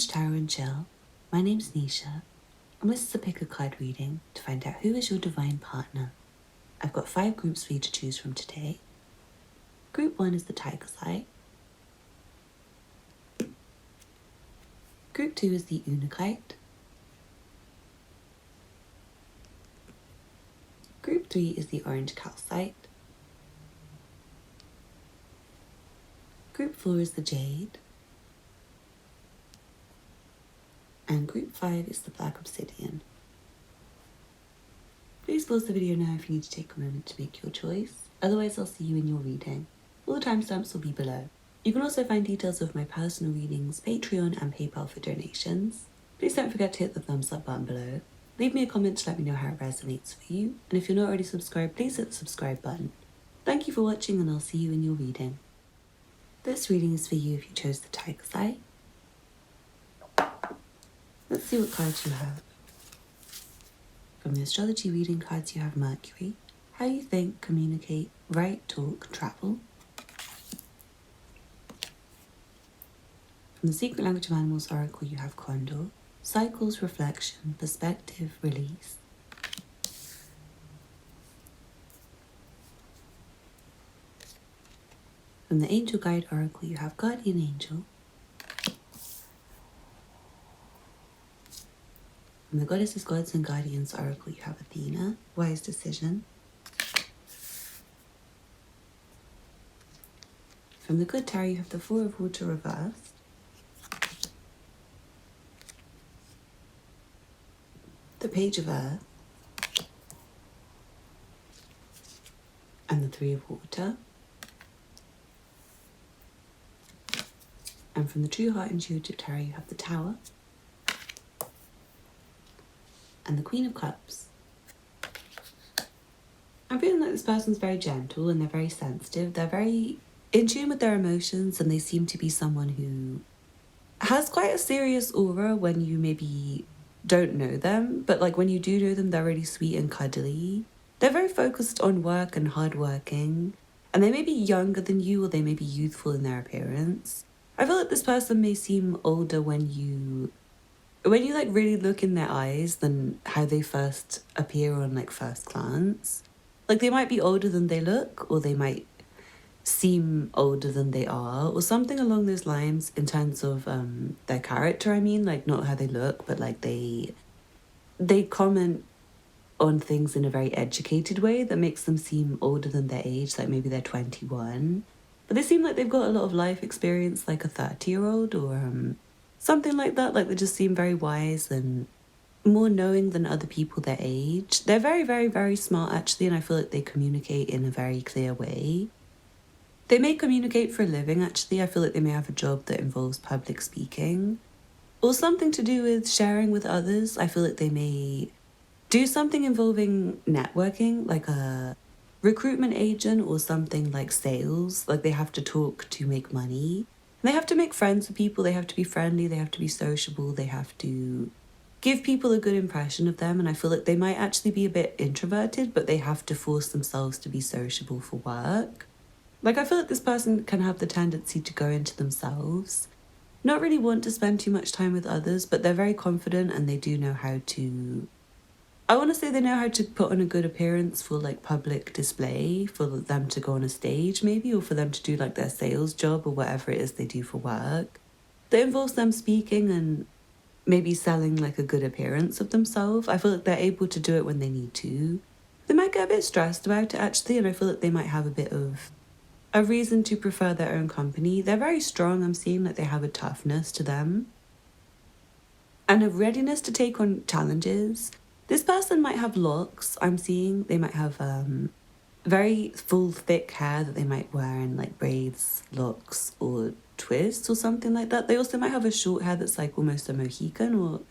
to Tarot and Chill. My name's Nisha, and this is a pick a card reading to find out who is your divine partner. I've got 5 groups for you to choose from today. Group 1 is the Calcite. Group 2 is the Unakite. Group 3 is the orange Calcite. Group 4 is the Jade. And group 5 is the black Obsidian. Please pause the video now if you need to take a moment to make your choice. Otherwise, I'll see you in your reading. All the timestamps will be below. You can also find details of my personal readings, Patreon and PayPal for donations. Please don't forget to hit the thumbs up button below. Leave me a comment to let me know how it resonates for you. And if you're not already subscribed, please hit the subscribe button. Thank you for watching, and I'll see you in your reading. This reading is for you if you chose the Calcite. Let's see what cards you have. From the astrology reading cards, you have Mercury, how you think, communicate, write, talk, travel. From the Secret Language of Animals Oracle, you have Condor, cycles, reflection, perspective, release. From the Angel Guide Oracle, you have Guardian Angel. From the Goddesses, Gods and Guardians Oracle, you have Athena, wise decision. From the Good Tarot, you have the Four of Water reversed. The Page of Earth. And the Three of Water. And from the True Heart Intuitive Tarot, you have the Tower. And the Queen of Cups. I'm feeling like this person's very gentle and they're very sensitive. They're very in tune with their emotions, and they seem to be someone who has quite a serious aura when you maybe don't know them. But like when you do know them, they're really sweet and cuddly. They're very focused on work and hardworking. And they may be younger than you, or they may be youthful in their appearance. I feel like this person may seem older when you like really look in their eyes than how they first appear on like first glance. Like they might be older than they look, or they might seem older than they are, or something along those lines in terms of their character. I mean, like not how they look, but like they comment on things in a very educated way that makes them seem older than their age, like maybe they're 21. But they seem like they've got a lot of life experience, like a 30-year-old or something like that. Like they just seem very wise and more knowing than other people their age. They're very, very, very smart actually, and I feel like they communicate in a very clear way. They may communicate for a living actually. I feel like they may have a job that involves public speaking or something to do with sharing with others. I feel like they may do something involving networking, like a recruitment agent or something like sales. Like they have to talk to make money. They have to make friends with people, they have to be friendly, they have to be sociable, they have to give people a good impression of them. And I feel like they might actually be a bit introverted, but they have to force themselves to be sociable for work. Like I feel like this person can have the tendency to go into themselves, not really want to spend too much time with others, but they're very confident and they do know how to, I want to say they know how to put on a good appearance for like public display, for them to go on a stage maybe, or for them to do like their sales job or whatever it is they do for work. That involves them speaking and maybe selling like a good appearance of themselves. I feel like they're able to do it when they need to. They might get a bit stressed about it actually, and I feel like they might have a bit of a reason to prefer their own company. They're very strong. I'm seeing that they have a toughness to them and a readiness to take on challenges. This person might have locks, I'm seeing. They might have very full, thick hair that they might wear in like braids, locks, or twists or something like that. They also might have a short hair that's like almost a Mohican or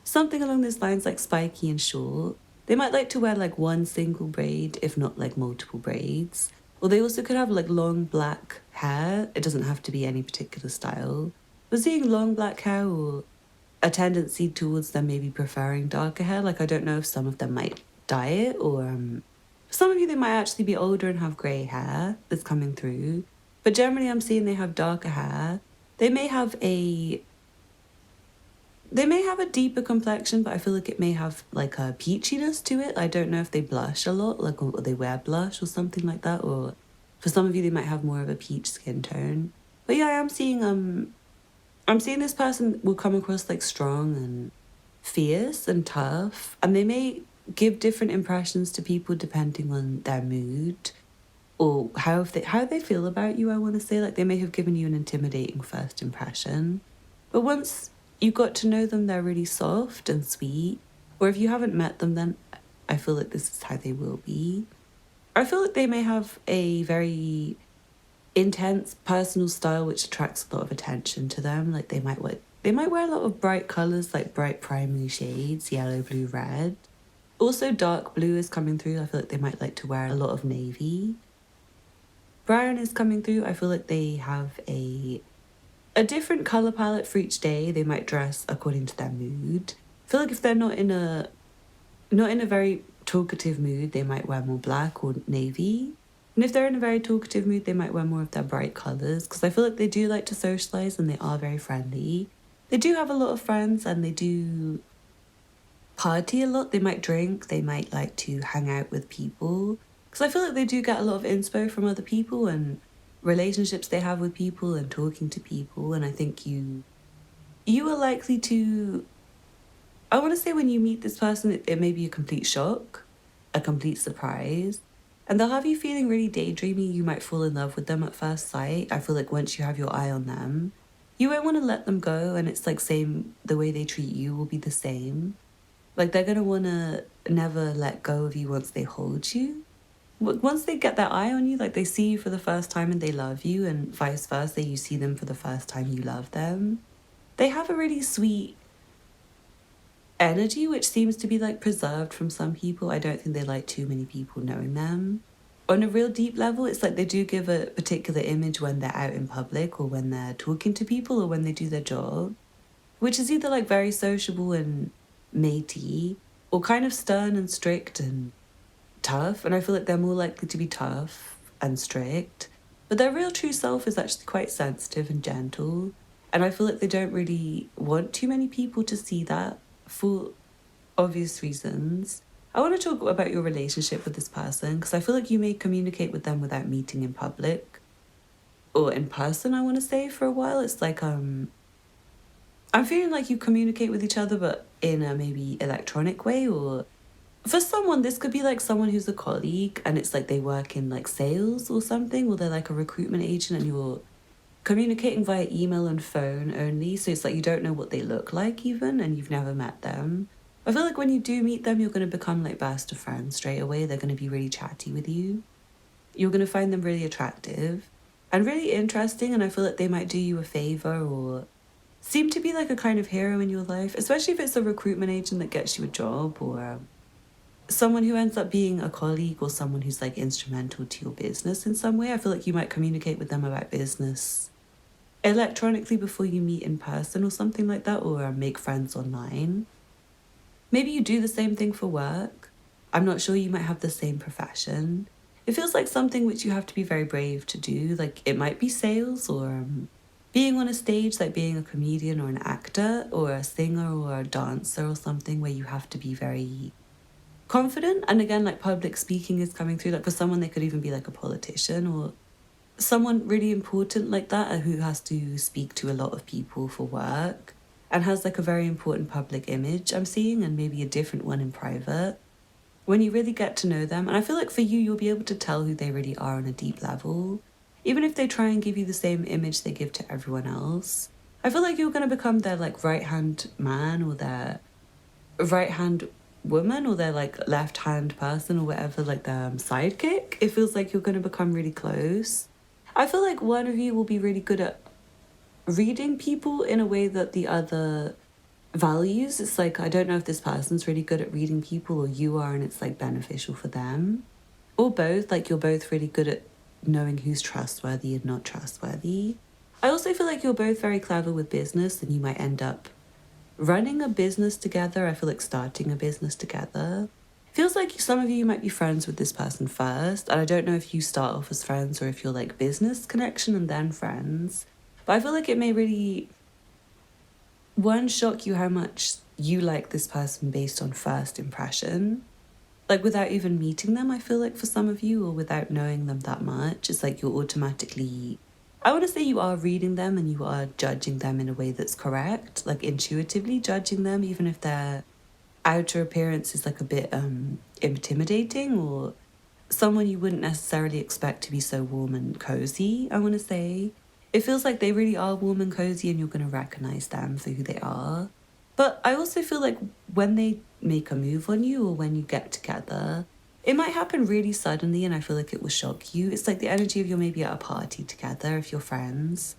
something along those lines, like spiky and short. They might like to wear like one single braid, if not like multiple braids. Or they also could have like long black hair. It doesn't have to be any particular style. We're seeing long black hair or a tendency towards them maybe preferring darker hair. Like I don't know if some of them might dye it, or for some of you they might actually be older and have grey hair that's coming through. But generally I'm seeing they have darker hair. They may have a They may have a deeper complexion, but I feel like it may have like a peachiness to it. I don't know if they blush a lot, like, or they wear blush or something like that, or for some of you they might have more of a peach skin tone. But yeah, I'm seeing this person will come across like strong and fierce and tough, and they may give different impressions to people depending on their mood or how they feel about you. I want to say, like, they may have given you an intimidating first impression, but once you got to know them, they're really soft and sweet. Or if you haven't met them, then I feel like this is how they will be. I feel like they may have a very intense personal style which attracts a lot of attention to them. Like, they might wear a lot of bright colors, like bright primary shades, yellow, blue, red. Also, dark blue is coming through. I feel like they might like to wear a lot of navy. Brown is coming through. I feel like they have a different color palette for each day. They might dress according to their mood. I feel like if they're not in a very talkative mood, they might wear more black or navy. And if they're in a very talkative mood, they might wear more of their bright colors, because I feel like they do like to socialize and they are very friendly. They do have a lot of friends and they do party a lot. They might drink, they might like to hang out with people, because I feel like they do get a lot of inspo from other people and relationships they have with people and talking to people. And I think you are likely to, I want to say, when you meet this person, it may be a complete shock, a complete surprise, and they'll have you feeling really daydreamy. You might fall in love with them at first sight. I feel like once you have your eye on them, you won't want to let them go, and it's like the way they treat you will be the same. Like, they're going to want to never let go of you once they hold you. Once they get their eye on you, like, they see you for the first time and they love you, and vice versa, you see them for the first time, you love them. They have a really sweet energy which seems to be like preserved from some people. I don't think they like too many people knowing them. On a real deep level, it's like they do give a particular image when they're out in public or when they're talking to people or when they do their job, which is either like very sociable and matey or kind of stern and strict and tough. And I feel like they're more likely to be tough and strict, but their real true self is actually quite sensitive and gentle. And I feel like they don't really want too many people to see that, for obvious reasons. I want to talk about your relationship with this person, because I feel like you may communicate with them without meeting in public or in person, I want to say, for a while. It's like, I'm feeling like you communicate with each other, but in a maybe electronic way. Or for someone, this could be like someone who's a colleague and it's like they work in like sales or something, or they're like a recruitment agent and you're communicating via email and phone only. So it's like you don't know what they look like even, and you've never met them. I feel like when you do meet them, you're going to become like best of friends straight away. They're going to be really chatty with you. You're going to find them really attractive and really interesting. And I feel like they might do you a favor or seem to be like a kind of hero in your life, especially if it's a recruitment agent that gets you a job, or someone who ends up being a colleague, or someone who's like instrumental to your business in some way. I feel like you might communicate with them about business electronically before you meet in person or something like that, or make friends online. Maybe you do the same thing for work. I'm not sure, you might have the same profession. It feels like something which you have to be very brave to do. Like, it might be sales or being on a stage, like being a comedian or an actor or a singer or a dancer or something, where you have to be very confident. And again, like, public speaking is coming through. Like, for someone, they could even be like a politician or someone really important like that, who has to speak to a lot of people for work and has like a very important public image, I'm seeing, and maybe a different one in private. When you really get to know them, and I feel like for you, you'll be able to tell who they really are on a deep level, even if they try and give you the same image they give to everyone else. I feel like you're going to become their like right-hand man or their right-hand woman or their like left-hand person or whatever, like their sidekick. It feels like you're going to become really close. I feel like one of you will be really good at reading people in a way that the other values. It's like, I don't know if this person's really good at reading people or you are, and it's like beneficial for them. Or both, like you're both really good at knowing who's trustworthy and not trustworthy. I also feel like you're both very clever with business, and you might end up running a business together. I feel like starting a business together. Feels like some of you might be friends with this person first, and I don't know if you start off as friends or if you're like business connection and then friends. But I feel like it may really one, shock you how much you like this person based on first impression. Like without even meeting them, I feel like for some of you, or without knowing them that much, it's like you're automatically, I want to say you are reading them and you are judging them in a way that's correct, like intuitively judging them, even if their outer appearance is like a bit intimidating, or someone you wouldn't necessarily expect to be so warm and cozy, I want to say. It feels like they really are warm and cozy and you're going to recognize them for who they are. But I also feel like when they make a move on you or when you get together, it might happen really suddenly and I feel like it will shock you. It's like the energy of you're maybe at a party together if you're friends.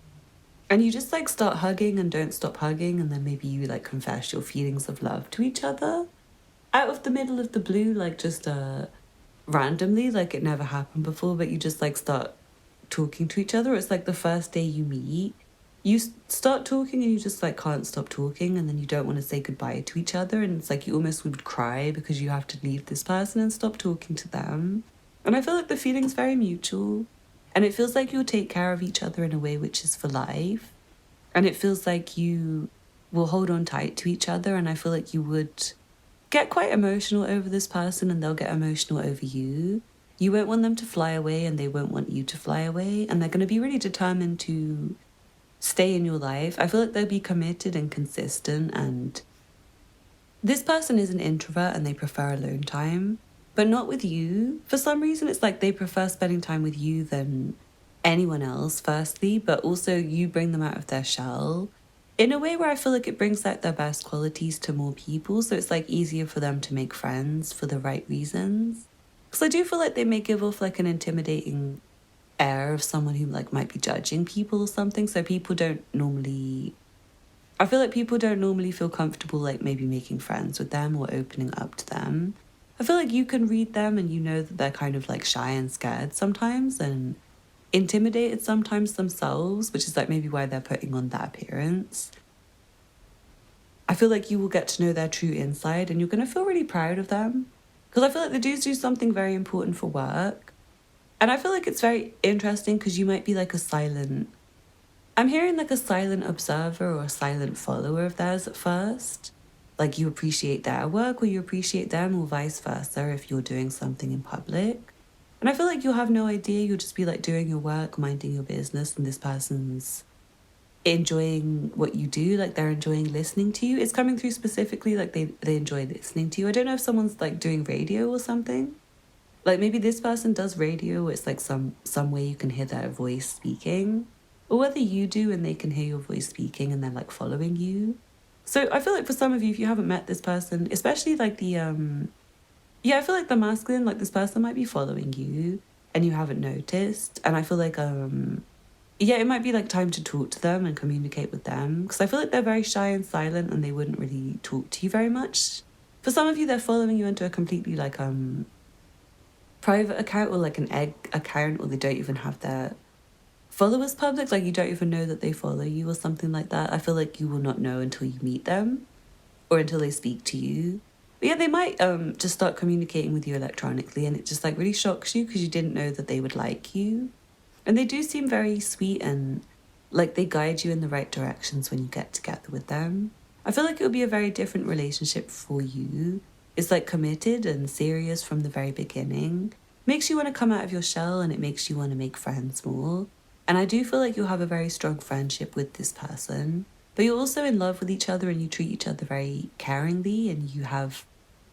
And you just like start hugging and don't stop hugging, and then maybe you like confess your feelings of love to each other out of the middle of the blue, like just randomly, like it never happened before, but you just like start talking to each other. It's like the first day you meet, you start talking and you just like can't stop talking, and then you don't want to say goodbye to each other, and it's like you almost would cry because you have to leave this person and stop talking to them. And I feel like the feeling's very mutual, and it feels like you'll take care of each other in a way which is for life, and it feels like you will hold on tight to each other, and I feel like you would get quite emotional over this person and they'll get emotional over you. You won't want them to fly away and they won't want you to fly away, and they're going to be really determined to stay in your life. I feel like they'll be committed and consistent, and this person is an introvert and they prefer alone time, but not with you. For some reason, it's like they prefer spending time with you than anyone else, firstly, but also you bring them out of their shell in a way where I feel like it brings out their best qualities to more people. So it's like easier for them to make friends for the right reasons. Because I do feel like they may give off like an intimidating air of someone who like might be judging people or something. So people don't normally, I feel like people don't normally feel comfortable like maybe making friends with them or opening up to them. I feel like you can read them and you know that they're kind of like shy and scared sometimes and intimidated sometimes themselves, which is like maybe why they're putting on that appearance. I feel like you will get to know their true inside and you're going to feel really proud of them. Because I feel like they do something very important for work. And I feel like it's very interesting because you might be like a silent, I'm hearing like a silent observer or a silent follower of theirs at first. Like you appreciate their work or you appreciate them, or vice versa if you're doing something in public. And I feel like you'll have no idea. You'll just be like doing your work, minding your business, and this person's enjoying what you do. Like they're enjoying listening to you. It's coming through specifically like they enjoy listening to you. I don't know if someone's like doing radio or something. Like maybe this person does radio. It's like some way you can hear their voice speaking, or whether you do and they can hear your voice speaking and they're like following you. So I feel like for some of you, if you haven't met this person, especially like the yeah, I feel like the masculine, like this person might be following you and you haven't noticed. And I feel like yeah, it might be like time to talk to them and communicate with them, because I feel like they're very shy and silent and they wouldn't really talk to you very much. For some of you, they're following you into a completely like private account or like an egg account, or they don't even have their followers public, like you don't even know that they follow you or something like that. I feel like you will not know until you meet them or until they speak to you. But yeah, they might just start communicating with you electronically, and it just like really shocks you because you didn't know that they would like you. And they do seem very sweet and like they guide you in the right directions when you get together with them. I feel like it would be a very different relationship for you. It's like committed and serious from the very beginning. Makes you want to come out of your shell, and it makes you want to make friends more. And I do feel like you'll have a very strong friendship with this person, but you're also in love with each other and you treat each other very caringly, and you have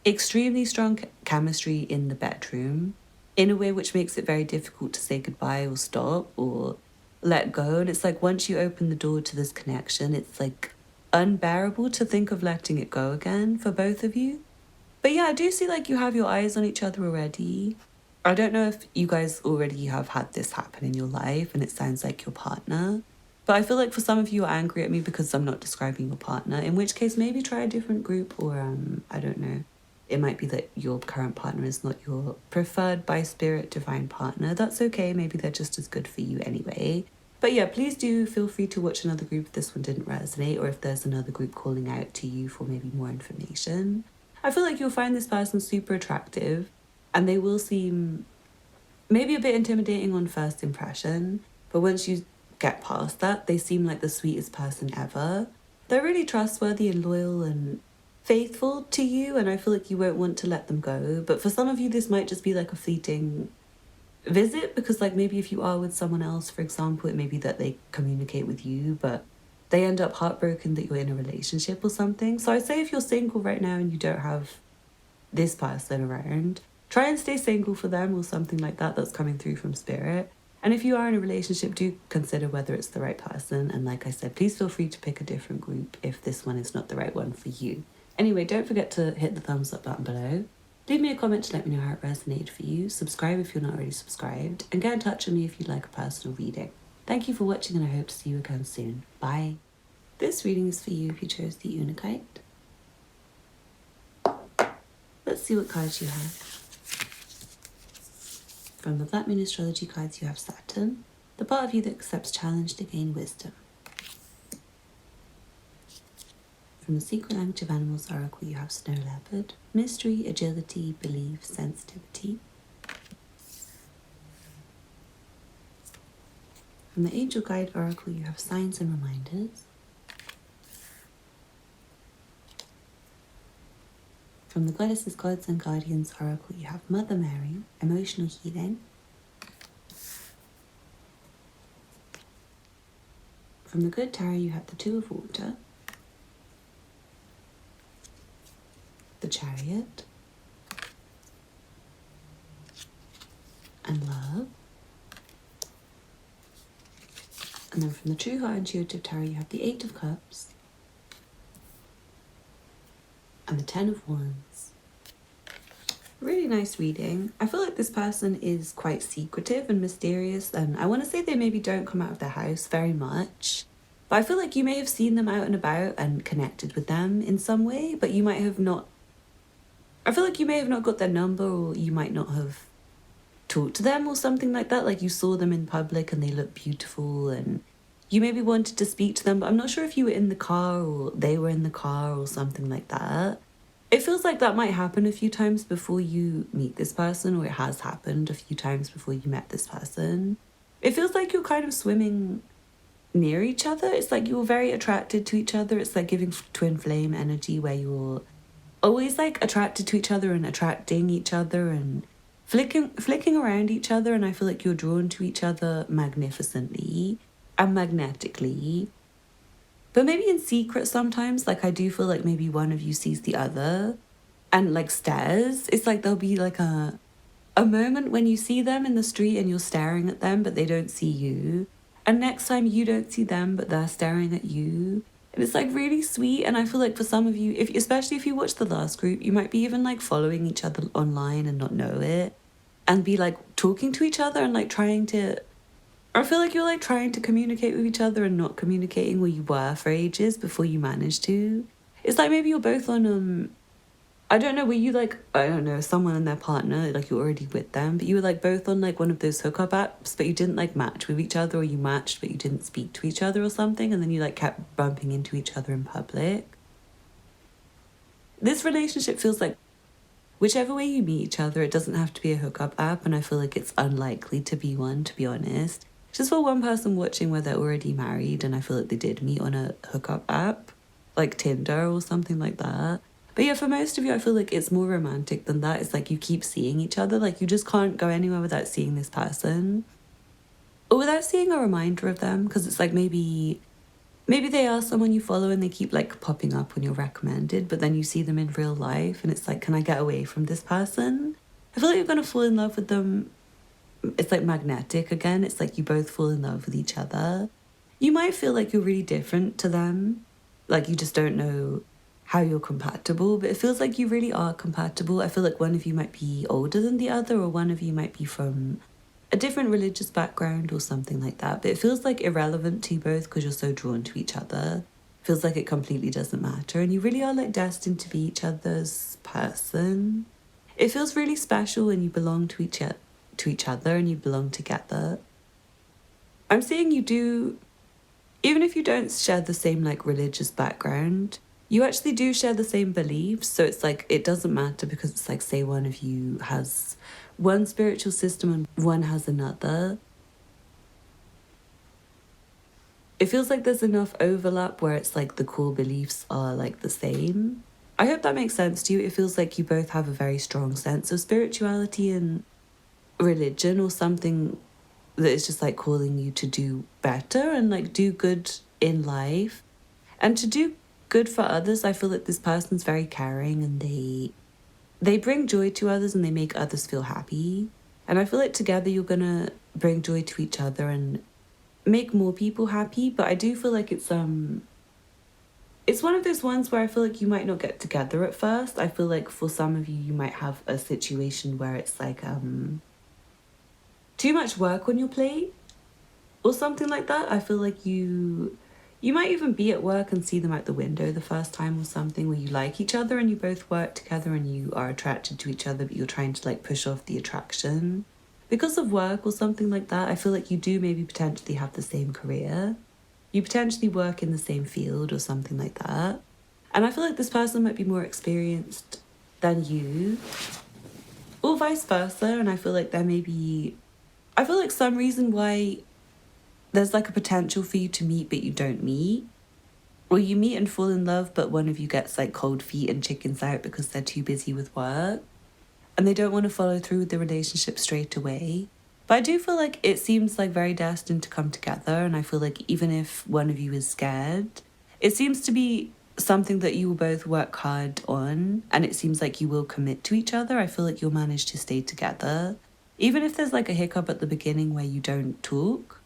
extremely strong chemistry in the bedroom in a way which makes it very difficult to say goodbye or stop or let go. And it's like once you open the door to this connection, it's like unbearable to think of letting it go again for both of you. But yeah, I do see like you have your eyes on each other already. I don't know if you guys already have had this happen in your life and it sounds like your partner. But I feel like for some of you are angry at me because I'm not describing your partner, in which case maybe try a different group, or I don't know. It might be that your current partner is not your preferred by spirit divine partner. That's okay. Maybe they're just as good for you anyway. But yeah, please do feel free to watch another group if this one didn't resonate, or if there's another group calling out to you for maybe more information. I feel like you'll find this person super attractive, and they will seem maybe a bit intimidating on first impression, but once you get past that, they seem like the sweetest person ever. They're really trustworthy and loyal and faithful to you, and I feel like you won't want to let them go. But for some of you, this might just be like a fleeting visit, because like maybe if you are with someone else, for example, it may be that they communicate with you, but they end up heartbroken that you're in a relationship or something. So I'd say if you're single right now and you don't have this person around, try and stay single for them or something like that. That's coming through from spirit. And if you are in a relationship, do consider whether it's the right person. And like I said, please feel free to pick a different group if this one is not the right one for you. Anyway, don't forget to hit the thumbs up button below. Leave me a comment to let me know how it resonated for you. Subscribe if you're not already subscribed. And get in touch with me if you'd like a personal reading. Thank you for watching, and I hope to see you again soon. Bye. This reading is for you if you chose the Unakite. Let's see what cards you have. From the Black Moon Astrology cards, you have Saturn, the part of you that accepts challenge to gain wisdom. From the Secret Language of Animals Oracle, you have Snow Leopard, mystery, agility, belief, sensitivity. From the Angel Guide Oracle, you have signs and reminders. From the Goddesses, Gods and Guardians Oracle, you have Mother Mary, emotional healing. From the Good Tarot, you have the Two of Water, the Chariot, and Love. And then from the True Heart Intuitive Tarot, you have the Eight of Cups and the Ten of Wands. Really nice reading. I feel like this person is quite secretive and mysterious, and I want to say they maybe don't come out of their house very much. But I feel like you may have seen them out and about and connected with them in some way, but you might have not. I feel like you may have not got their number, or you might not have talked to them or something like that. Like you saw them in public and they looked beautiful and you maybe wanted to speak to them, but I'm not sure if you were in the car or they were in the car or something like that. It feels like that might happen a few times before you meet this person, or it has happened a few times before you met this person. It feels like you're kind of swimming near each other. It's like you're very attracted to each other. It's like giving twin flame energy, where you're always like attracted to each other and attracting each other and flicking around each other. And I feel like you're drawn to each other magnificently and magnetically, but maybe in secret sometimes. Like I do feel like maybe one of you sees the other and like stares. It's like there'll be like a moment when you see them in the street and you're staring at them but they don't see you, and next time you don't see them but they're staring at you. And it's like really sweet. And I feel like for some of you, especially if you watch the last group, you might be even like following each other online and not know it, and be like talking to each other and like trying to, I feel like you're like trying to communicate with each other and not communicating where you were for ages before you managed to. It's like maybe you're both on, I don't know, were you like, I don't know, someone and their partner, like you're already with them, but you were like both on like one of those hookup apps, but you didn't like match with each other, or you matched but you didn't speak to each other or something, and then you like kept bumping into each other in public. This relationship feels like whichever way you meet each other, it doesn't have to be a hookup app, and I feel like it's unlikely to be one, to be honest. Just for one person watching where they're already married, and I feel like they did meet on a hookup app, like Tinder or something like that. But yeah, for most of you, I feel like it's more romantic than that. It's like you keep seeing each other. Like you just can't go anywhere without seeing this person, or without seeing a reminder of them, because it's like maybe they are someone you follow and they keep like popping up when you're recommended, but then you see them in real life and it's like, can I get away from this person? I feel like you're going to fall in love with them. It's like magnetic again. It's like you both fall in love with each other. You might feel like you're really different to them. Like you just don't know how you're compatible, but it feels like you really are compatible. I feel like one of you might be older than the other, or one of you might be from a different religious background or something like that. But it feels like irrelevant to you both because you're so drawn to each other. It feels like it completely doesn't matter. And you really are like destined to be each other's person. It feels really special when you belong to each other and you belong together. I'm seeing you do, even if you don't share the same like religious background, you actually do share the same beliefs. So it's like, it doesn't matter, because it's like, say one of you has one spiritual system and one has another. it feels like there's enough overlap where it's like the core beliefs are like the same. I hope that makes sense to you. It feels like you both have a very strong sense of spirituality and religion, or something that is just like calling you to do better and like do good in life and to do good for others. I feel like this person's very caring, and they bring joy to others and they make others feel happy. And I feel like together you're gonna bring joy to each other and make more people happy. But I do feel like it's one of those ones where I feel like you might not get together at first. I feel like for some of you, you might have a situation where it's like too much work on your plate or something like that. I feel like you might even be at work and see them out the window the first time or something, where you like each other and you both work together and you are attracted to each other, but you're trying to like push off the attraction because of work or something like that. I feel like you do maybe potentially have the same career. You potentially work in the same field or something like that. And I feel like this person might be more experienced than you, or vice versa. And I feel like I feel like some reason why there's like a potential for you to meet but you don't meet. Or you meet and fall in love, but one of you gets like cold feet and chickens out because they're too busy with work and they don't want to follow through with the relationship straight away. But I do feel like it seems like very destined to come together. And I feel like even if one of you is scared, it seems to be something that you will both work hard on, and it seems like you will commit to each other. I feel like you'll manage to stay together. Even if there's like a hiccup at the beginning where you don't talk,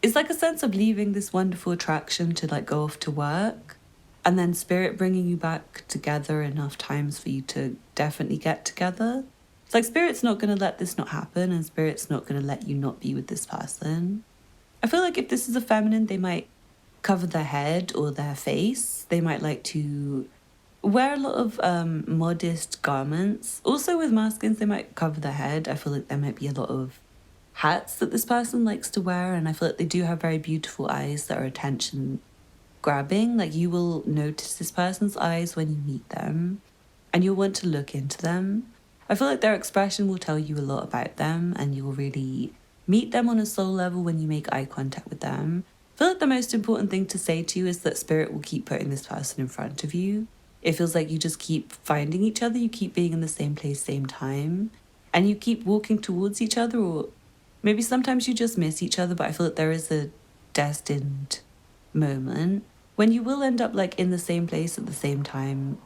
it's like a sense of leaving this wonderful attraction to like go off to work, and then spirit bringing you back together enough times for you to definitely get together. It's like spirit's not going to let this not happen, and spirit's not going to let you not be with this person. I feel like if this is a feminine, they might cover their head or their face. They might like to wear a lot of modest garments. Also with masculines, they might cover their head. I feel like there might be a lot of hats that this person likes to wear, and I feel like they do have very beautiful eyes that are attention grabbing. Like you will notice this person's eyes when you meet them, and you'll want to look into them. I feel like their expression will tell you a lot about them, and you will really meet them on a soul level when you make eye contact with them. I feel like the most important thing to say to you is that spirit will keep putting this person in front of you. It feels like you just keep finding each other, you keep being in the same place, same time, and you keep walking towards each other, or maybe sometimes you just miss each other. But I feel like there is a destined moment when you will end up like in the same place at the same time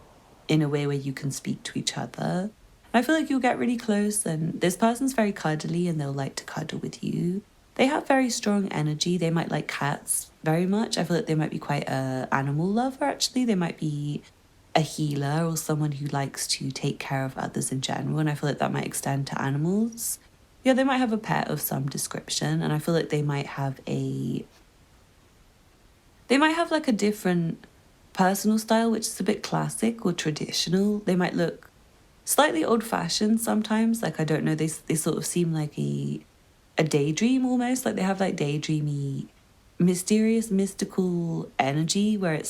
in a way where you can speak to each other. I feel like you'll get really close, and this person's very cuddly and they'll like to cuddle with you. They have very strong energy. They might like cats very much. I feel like they might be quite a animal lover, actually. They might be a healer or someone who likes to take care of others in general, and I feel like that might extend to animals. Yeah, they might have a pet of some description, and I feel like they might have like a different personal style, which is a bit classic or traditional. They might look slightly old-fashioned sometimes. Like, I don't know, they sort of seem like a daydream almost. Like they have like daydreamy, mysterious, mystical energy where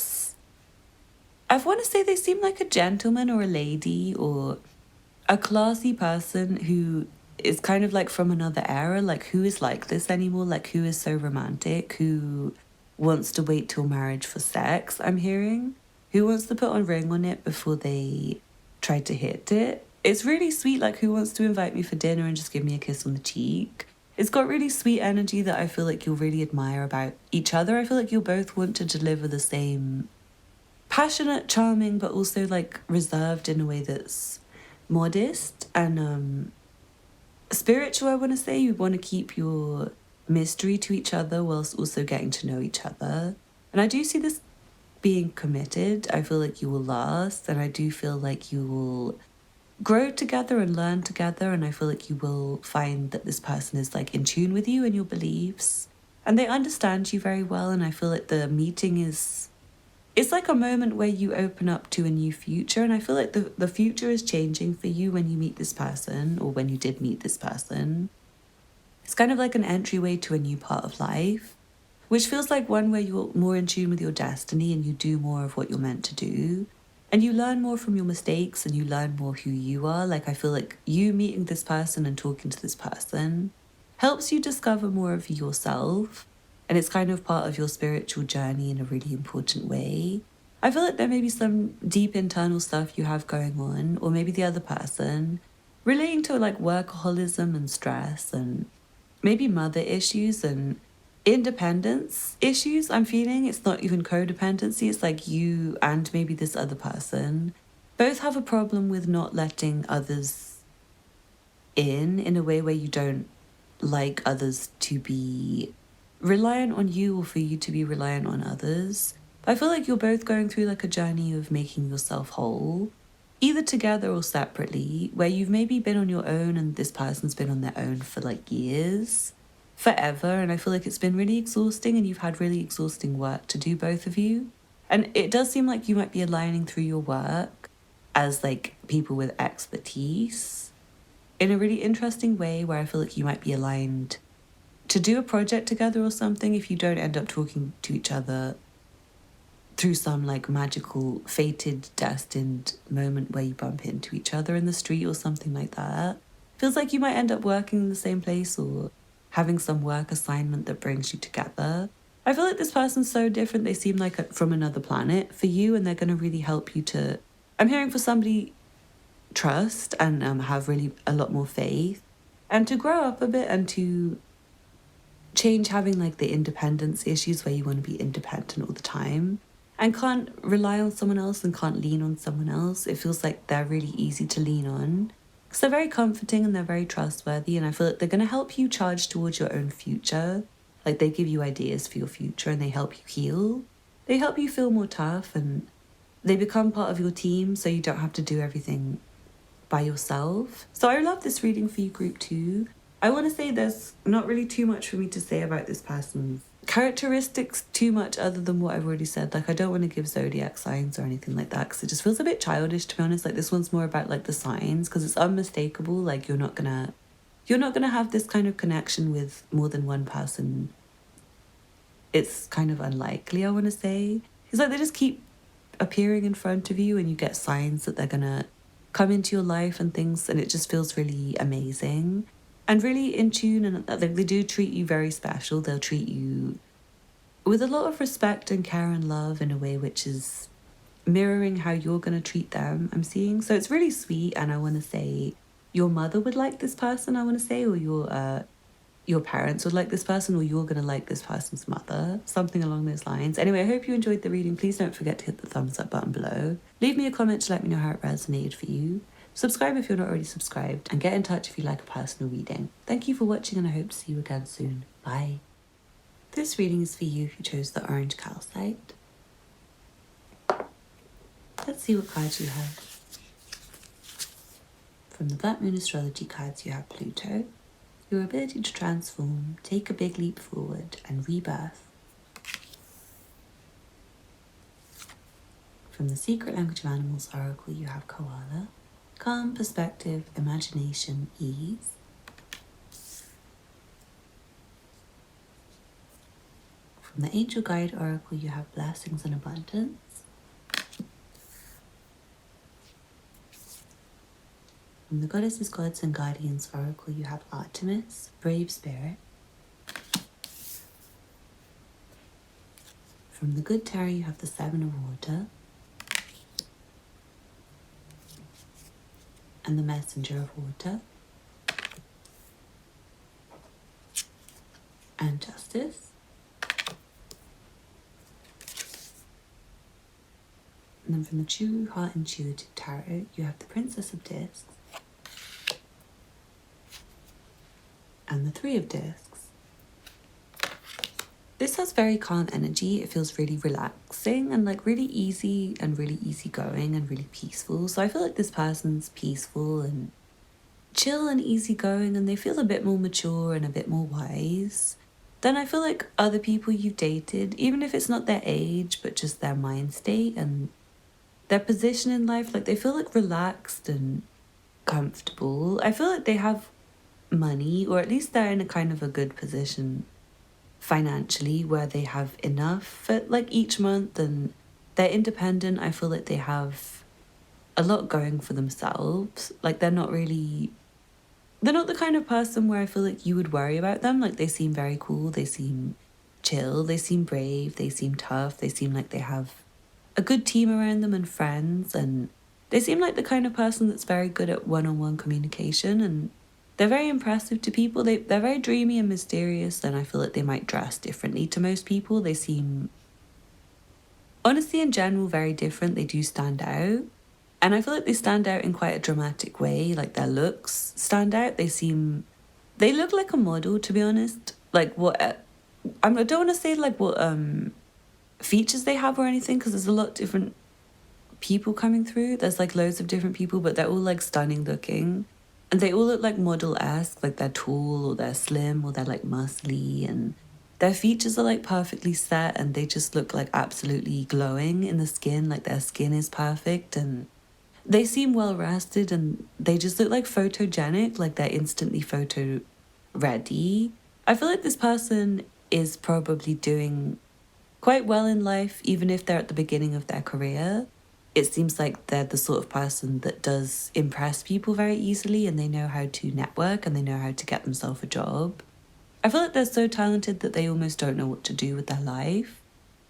I want to say they seem like a gentleman or a lady or a classy person who is kind of like from another era. Like, who is like this anymore? Like, who is so romantic? Who wants to wait till marriage for sex, I'm hearing? Who wants to put a ring on it before they try to hit it? It's really sweet. Like, who wants to invite me for dinner and just give me a kiss on the cheek? It's got really sweet energy that I feel like you'll really admire about each other. I feel like you'll both want to deliver the same passionate, charming, but also like reserved in a way that's modest and spiritual. I want to say you want to keep your mystery to each other whilst also getting to know each other. And I do see this being committed. I feel like you will last, and I do feel like you will grow together and learn together, and I feel like you will find that this person is like in tune with you and your beliefs, and they understand you very well. And I feel like the meeting it's like a moment where you open up to a new future, and I feel like the future is changing for you when you meet this person, or when you did meet this person. It's kind of like an entryway to a new part of life, which feels like one where you're more in tune with your destiny and you do more of what you're meant to do. And you learn more from your mistakes, and you learn more who you are. Like, I feel like you meeting this person and talking to this person helps you discover more of yourself. and it's kind of part of your spiritual journey in a really important way. I feel like there may be some deep internal stuff you have going on, or maybe the other person, relating to like workaholism and stress and maybe mother issues and independence issues. I'm feeling it's not even codependency, it's like you and maybe this other person both have a problem with not letting others in a way where you don't like others to be reliant on you or for you to be reliant on others. I feel like you're both going through like a journey of making yourself whole, either together or separately, where you've maybe been on your own and this person's been on their own for like years, forever. And I feel like it's been really exhausting and you've had really exhausting work to do, both of you. And it does seem like you might be aligning through your work as like people with expertise in a really interesting way, where I feel like you might be aligned to do a project together or something if you don't end up talking to each other through some like magical, fated, destined moment where you bump into each other in the street or something like that. Feels like you might end up working in the same place or having some work assignment that brings you together. I feel like this person's so different. They seem like from another planet for you, and they're going to really help you to... I'm hearing for somebody trust and have really a lot more faith and to grow up a bit and to change having like the independence issues where you want to be independent all the time and can't rely on someone else and can't lean on someone else. It feels like they're really easy to lean on because they're very comforting and they're very trustworthy, and I feel like they're going to help you charge towards your own future. Like they give you ideas for your future and they help you heal. They help you feel more tough and they become part of your team so you don't have to do everything by yourself. So I love this reading for you, group 2. I want to say there's not really too much for me to say about this person's characteristics too much other than what I've already said. Like I don't want to give zodiac signs or anything like that because it just feels a bit childish, to be honest. Like this one's more about like the signs because it's unmistakable. Like you're not gonna have this kind of connection with more than one person. It's kind of unlikely, I want to say. It's like they just keep appearing in front of you and you get signs that they're gonna come into your life and things, and it just feels really amazing and really in tune, and they do treat you very special. They'll treat you with a lot of respect and care and love in a way which is mirroring how you're going to treat them, I'm seeing. So it's really sweet, and I want to say your mother would like this person, I want to say, or your parents would like this person, or you're going to like this person's mother, something along those lines. Anyway, I hope you enjoyed the reading. Please don't forget to hit the thumbs up button below. Leave me a comment to let me know how it resonated for you. Subscribe if you're not already subscribed, and get in touch if you like a personal reading. Thank you for watching, and I hope to see you again soon. Bye. This reading is for you if you chose the orange calcite. Let's see what cards you have. From the Black Moon Astrology cards, you have Pluto, your ability to transform, take a big leap forward, and rebirth. From the Secret Language of Animals Oracle, you have Koala, calm, perspective, imagination, ease. From the Angel Guide Oracle, you have blessings and abundance. From the Goddesses, Gods and Guardians Oracle, you have Artemis, brave spirit. From the Good Tarot, you have the Seven of Water and the Messenger of Water and Justice. And then from the True Heart Intuitive Tarot, you have the Princess of Discs and the Three of Discs. This has very calm energy. It feels really relaxing and like really easy and really easygoing and really peaceful. So I feel like this person's peaceful and chill and easygoing, and they feel a bit more mature and a bit more wise than I feel like other people you've dated, even if it's not their age, but just their mind state and their position in life. Like they feel like relaxed and comfortable. I feel like they have money, or at least they're in a kind of a good position financially where they have enough for like each month, and they're independent. I feel like they have a lot going for themselves. Like they're not the kind of person where I feel like you would worry about them. Like they seem very cool. They seem chill, they seem brave, they seem tough, they seem like they have a good team around them and friends, and they seem like the kind of person that's very good at one-on-one communication, and they're very impressive to people. They're very dreamy and mysterious, and I feel like they might dress differently to most people. They seem, honestly, in general, very different. They do stand out. And I feel like they stand out in quite a dramatic way. Like their looks stand out. They look like a model, to be honest. Like I don't want to say like what features they have or anything, because there's a lot of different people coming through. There's like loads of different people, but they're all like stunning looking. And they all look like model-esque, like they're tall or they're slim or they're like muscly, and their features are like perfectly set, and they just look like absolutely glowing in the skin, like their skin is perfect, and they seem well rested, and they just look like photogenic, like they're instantly photo ready. I feel like this person is probably doing quite well in life, even if they're at the beginning of their career. It seems like they're the sort of person that does impress people very easily, and they know how to network and they know how to get themselves a job. I feel like they're so talented that they almost don't know what to do with their life,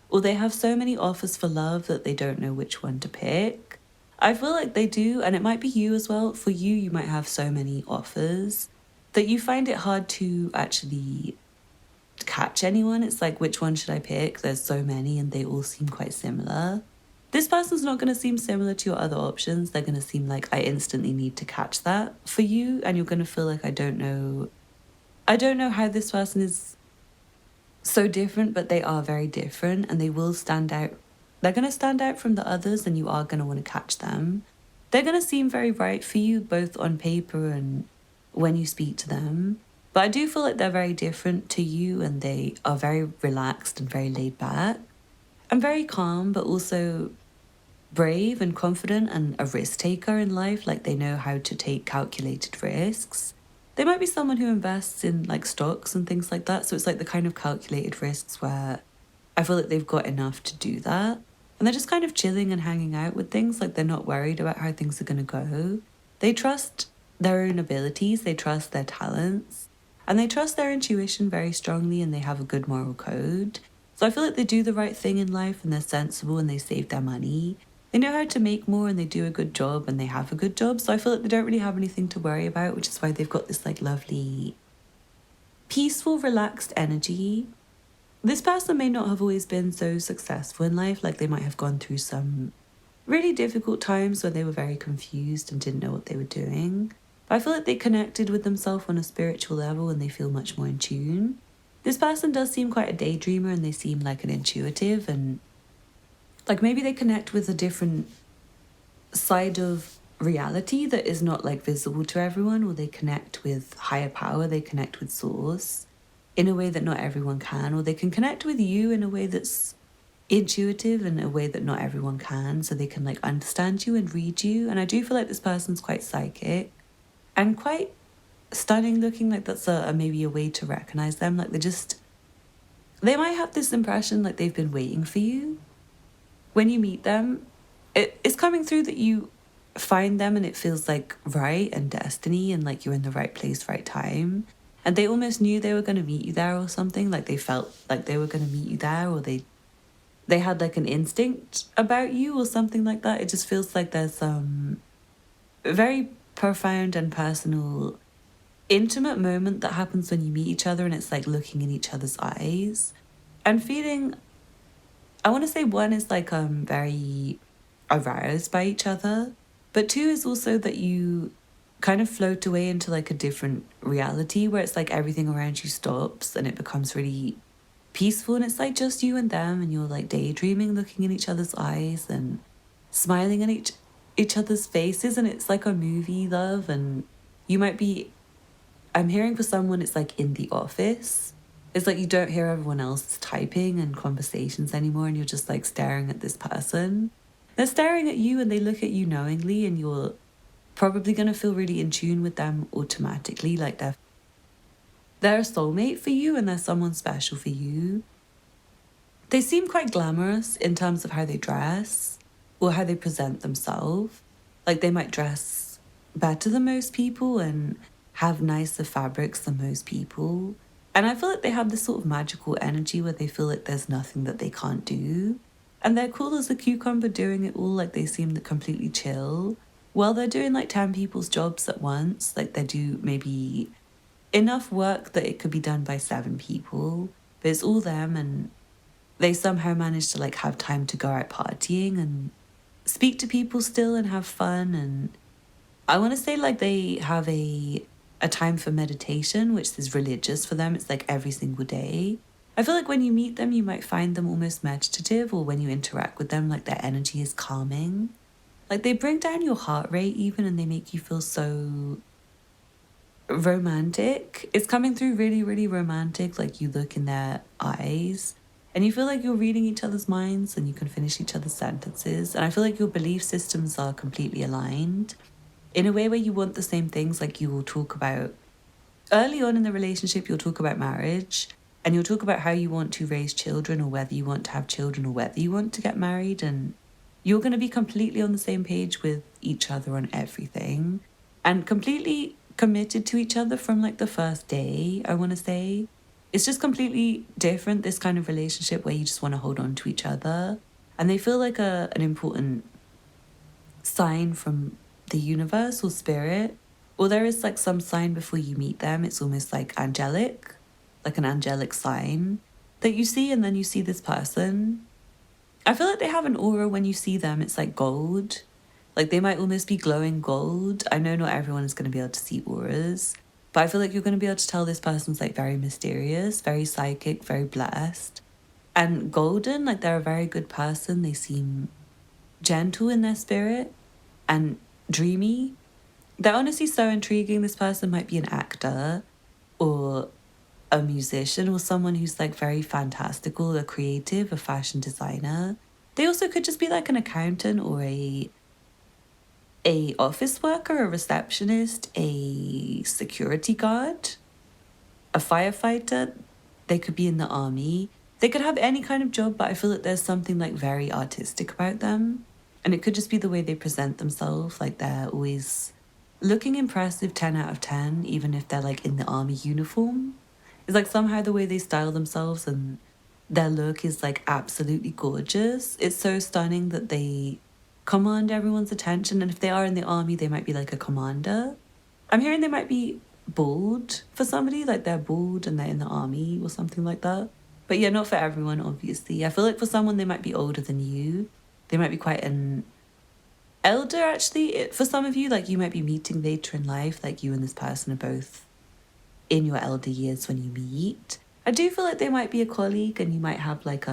or they have so many offers for love that they don't know which one to pick. I feel like they do, and it might be you as well. For you, you might have so many offers that you find it hard to actually catch anyone. It's like, which one should I pick? There's so many and they all seem quite similar. This person's not going to seem similar to your other options. They're going to seem like, I instantly need to catch that for you, and you're going to feel like I don't know how this person is so different, but they are very different, and they will stand out. They're going to stand out from the others, and you are going to want to catch them. They're going to seem very right for you, both on paper and when you speak to them. But I do feel like they're very different to you, and they are very relaxed and very laid back and very calm, but also brave and confident and a risk taker in life. Like they know how to take calculated risks. They might be someone who invests in like stocks and things like that. So it's like the kind of calculated risks where I feel like they've got enough to do that. And they're just kind of chilling and hanging out with things. Like they're not worried about how things are going to go. They trust their own abilities. They trust their talents. And they trust their intuition very strongly, and they have a good moral code. So I feel like they do the right thing in life, and they're sensible, and they save their money. They know how to make more, and they do a good job, and they have a good job. So I feel like they don't really have anything to worry about, which is why they've got this like lovely, peaceful, relaxed energy. This person may not have always been so successful in life. Like they might have gone through some really difficult times where they were very confused and didn't know what they were doing. But I feel like they connected with themselves on a spiritual level, and they feel much more in tune. This person does seem quite a daydreamer, and they seem like an intuitive, and like maybe they connect with a different side of reality that is not like visible to everyone, or they connect with higher power, they connect with source in a way that not everyone can, or they can connect with you in a way that's intuitive in a way that not everyone can, so they can like understand you and read you. And I do feel like this person's quite psychic and quite stunning looking. Like that's maybe a way to recognize them. Like they might have this impression like they've been waiting for you. When you meet them, it's coming through that you find them and it feels like right and destiny, and like you're in the right place, right time. And they almost knew they were going to meet you there or something. Like they felt like they were going to meet you there, or they had like an instinct about you or something like that. It just feels like there's some very profound and personal, intimate moment that happens when you meet each other, and it's like looking in each other's eyes and feeling, I want to say one is like very aroused by each other, but two is also that you kind of float away into like a different reality where it's like everything around you stops and it becomes really peaceful, and it's like just you and them, and you're like daydreaming, looking in each other's eyes and smiling at each other's faces, and it's like a movie, love. And you might be, I'm hearing for someone it's like in the office. It's like you don't hear everyone else typing and conversations anymore, and you're just like staring at this person. They're staring at you and they look at you knowingly, and you're probably going to feel really in tune with them automatically. Like they're a soulmate for you, and they're someone special for you. They seem quite glamorous in terms of how they dress or how they present themselves. Like they might dress better than most people and have nicer fabrics than most people. And I feel like they have this sort of magical energy where they feel like there's nothing that they can't do. And they're cool as a cucumber doing it all, like they seem completely chill. While they're doing like 10 people's jobs at once, like they do maybe enough work that it could be done by 7 people, but it's all them, and they somehow manage to like have time to go out partying and speak to people still and have fun. And I want to say like they have a time for meditation, which is religious for them. It's like every single day. I feel like when you meet them, you might find them almost meditative, or when you interact with them, like their energy is calming. Like they bring down your heart rate even, and they make you feel so romantic. It's coming through really, really romantic. Like you look in their eyes and you feel like you're reading each other's minds and you can finish each other's sentences. And I feel like your belief systems are completely aligned in a way where you want the same things. Like you will talk about early on in the relationship, you'll talk about marriage and you'll talk about how you want to raise children, or whether you want to have children, or whether you want to get married. And you're going to be completely on the same page with each other on everything and completely committed to each other from like the first day, I want to say. It's just completely different, this kind of relationship where you just want to hold on to each other. And they feel like an important sign from the universe or spirit. Or there is like some sign before you meet them. It's almost like angelic, like an angelic sign that you see, and then you see this person. I feel like they have an aura when you see them. It's like gold. Like they might almost be glowing gold. I know not everyone is going to be able to see auras, but I feel like you're going to be able to tell this person's like very mysterious, very psychic, very blessed. And golden, like they're a very good person. They seem gentle in their spirit and dreamy. They're honestly so intriguing. This person might be an actor or a musician or someone who's like very fantastical, a creative, a fashion designer. They also could just be like an accountant or a office worker, a receptionist, a security guard, a firefighter. They could be in the army. They could have any kind of job, but I feel like there's something like very artistic about them. And it could just be the way they present themselves. Like they're always looking impressive, 10 out of 10, even if they're like in the army uniform. It's like somehow the way they style themselves and their look is like absolutely gorgeous. It's so stunning that they command everyone's attention. And if they are in the army, they might be like a commander. I'm hearing they might be bald for somebody, like they're bald and they're in the army or something like that. But yeah, not for everyone, obviously. I feel like for someone, they might be older than you. They might be quite an elder, actually. For some of you, like you might be meeting later in life, like you and this person are both in your elder years when you meet. I do feel like they might be a colleague, and you might have like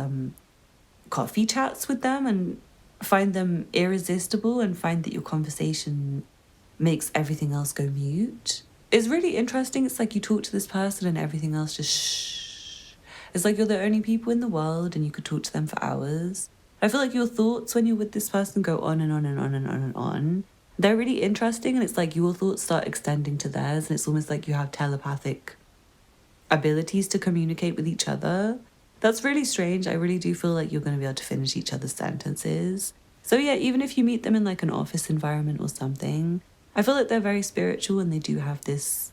coffee chats with them and find them irresistible and find that your conversation makes everything else go mute. It's really interesting. It's like you talk to this person and everything else just shh. It's like you're the only people in the world and you could talk to them for hours. I feel like your thoughts when you're with this person go on and on and on and on and on. They're really interesting, and it's like your thoughts start extending to theirs, and it's almost like you have telepathic abilities to communicate with each other. That's really strange. I really do feel like you're going to be able to finish each other's sentences. So yeah, even if you meet them in like an office environment or something, I feel like they're very spiritual, and they do have this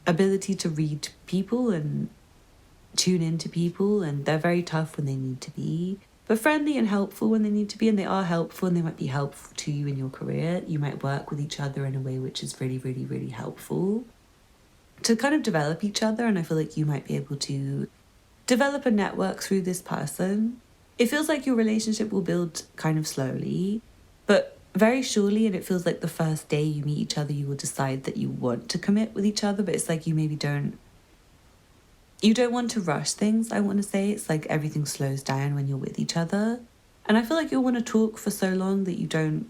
ability to read people and tune into people, and they're very tough when they need to be, but friendly and helpful when they need to be. And they are helpful, and they might be helpful to you in your career. You might work with each other in a way which is really, really, really helpful to kind of develop each other. And I feel like you might be able to develop a network through this person. It feels like your relationship will build kind of slowly, but very surely. And it feels like the first day you meet each other, you will decide that you want to commit with each other, but it's like you maybe don't want to rush things, I want to say. It's like everything slows down when you're with each other. And I feel like you'll want to talk for so long that you don't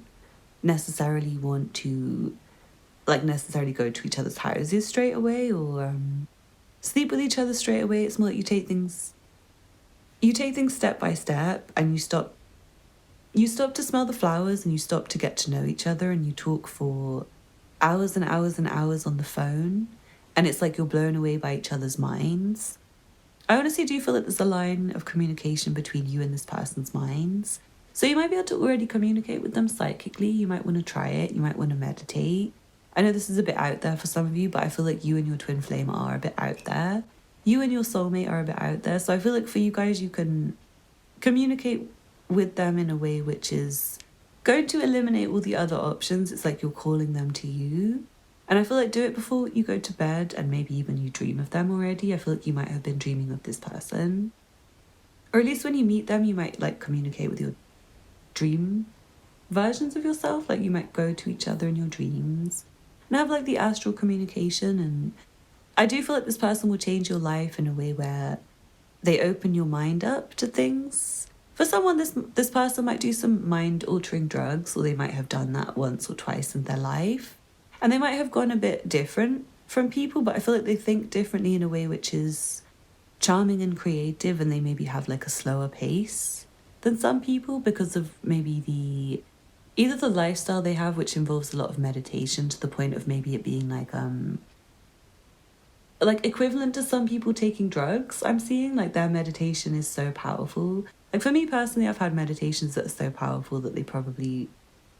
necessarily want to like necessarily go to each other's houses straight away, or sleep with each other straight away. It's more like you take things step by step, and you stop to smell the flowers, and you stop to get to know each other, and you talk for hours and hours and hours on the phone. And it's like you're blown away by each other's minds. I honestly do feel that there's a line of communication between you and this person's minds. So you might be able to already communicate with them psychically. You might want to try it. You might want to meditate. I know this is a bit out there for some of you, but I feel like you and your twin flame are a bit out there. you and your soulmate are a bit out there. So I feel like for you guys, you can communicate with them in a way which is going to eliminate all the other options. It's like you're calling them to you. And I feel like do it before you go to bed, and maybe even you dream of them already. I feel like you might have been dreaming of this person. Or at least when you meet them, you might like communicate with your dream versions of yourself. Like you might go to each other in your dreams and have like the astral communication. And I do feel like this person will change your life in a way where they open your mind up to things. For someone, this person might do some mind-altering drugs, or they might have done that once or twice in their life. And they might have gone a bit different from people, but I feel like they think differently in a way which is charming and creative, and they maybe have like a slower pace than some people because of maybe either the lifestyle they have, which involves a lot of meditation to the point of maybe it being like equivalent to some people taking drugs. I'm seeing like their meditation is so powerful. Like for me personally, I've had meditations that are so powerful that they probably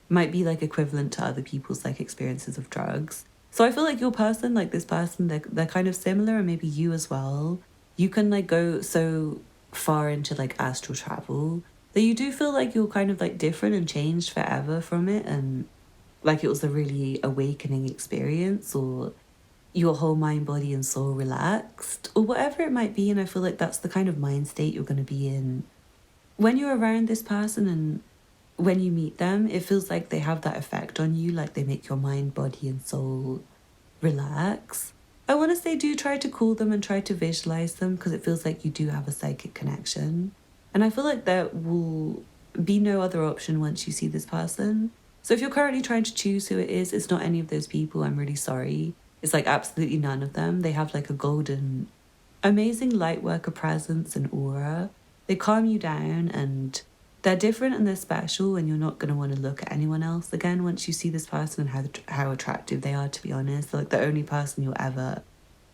might be like equivalent to other people's like experiences of drugs. So I feel like your person, like this person, they're kind of similar, and maybe you as well. You can like go so far into like astral travel that you do feel like you're kind of like different and changed forever from it, and like it was a really awakening experience, or your whole mind, body and soul relaxed, or whatever it might be. And I feel like that's the kind of mind state you're going to be in when you're around this person, and when you meet them, it feels like they have that effect on you, like they make your mind, body and soul relax. I want to say do try to call them and try to visualize them, because it feels like you do have a psychic connection. And I feel like there will be no other option once you see this person. So if you're currently trying to choose who it is, it's not any of those people. I'm really sorry. It's like absolutely none of them. They have like a golden, amazing light worker presence and aura. They calm you down, and they're different and they're special, and you're not going to want to look at anyone else again once you see this person and how attractive they are, to be honest. They're like the only person you'll ever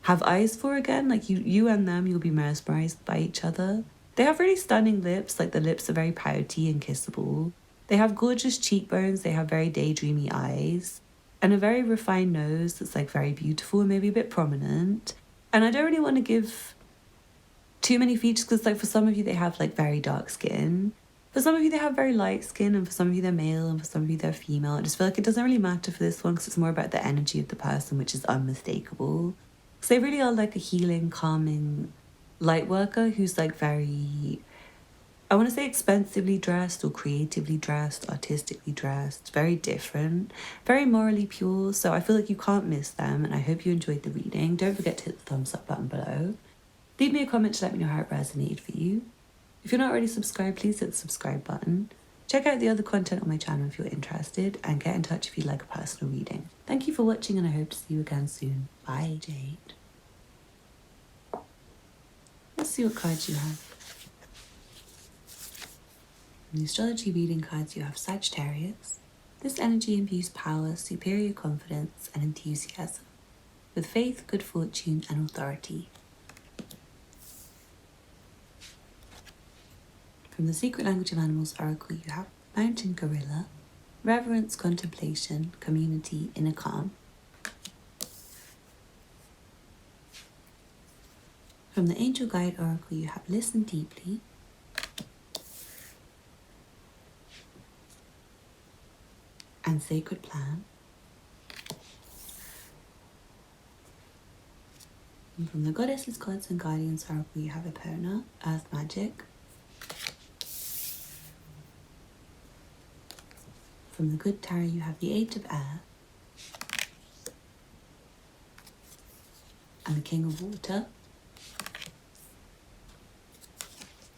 have eyes for again. Like you and them, you'll be mesmerized by each other. They have really stunning lips. Like the lips are very pouty and kissable. They have gorgeous cheekbones. They have very daydreamy eyes and a very refined nose that's like very beautiful and maybe a bit prominent. And I don't really want to give too many features, because like for some of you they have like very dark skin. For some of you, they have very light skin, and for some of you, they're male, and for some of you, they're female. I just feel like it doesn't really matter for this one, because it's more about the energy of the person, which is unmistakable. Because they really are like a healing, calming light worker who's like very, I want to say expensively dressed or creatively dressed, artistically dressed, very different, very morally pure. So I feel like you can't miss them, and I hope you enjoyed the reading. Don't forget to hit the thumbs up button below. Leave me a comment to let me know how it resonated for you. If you're not already subscribed, please hit the subscribe button. Check out the other content on my channel if you're interested, and get in touch if you'd like a personal reading. Thank you for watching, and I hope to see you again soon. Bye, Jade. Let's see what cards you have. In the astrology reading cards, you have Sagittarius. This energy imbues power, superior confidence, and enthusiasm, with faith, good fortune, and authority. From the Secret Language of Animals Oracle, you have Mountain Gorilla, reverence, contemplation, community, inner calm. From the Angel Guide Oracle, you have Listen Deeply, and Sacred Plan. And from the Goddesses, Gods, and Guardians Oracle, you have Epona, Earth Magic. From the Good Tarot, you have the Eight of Air and the King of Water.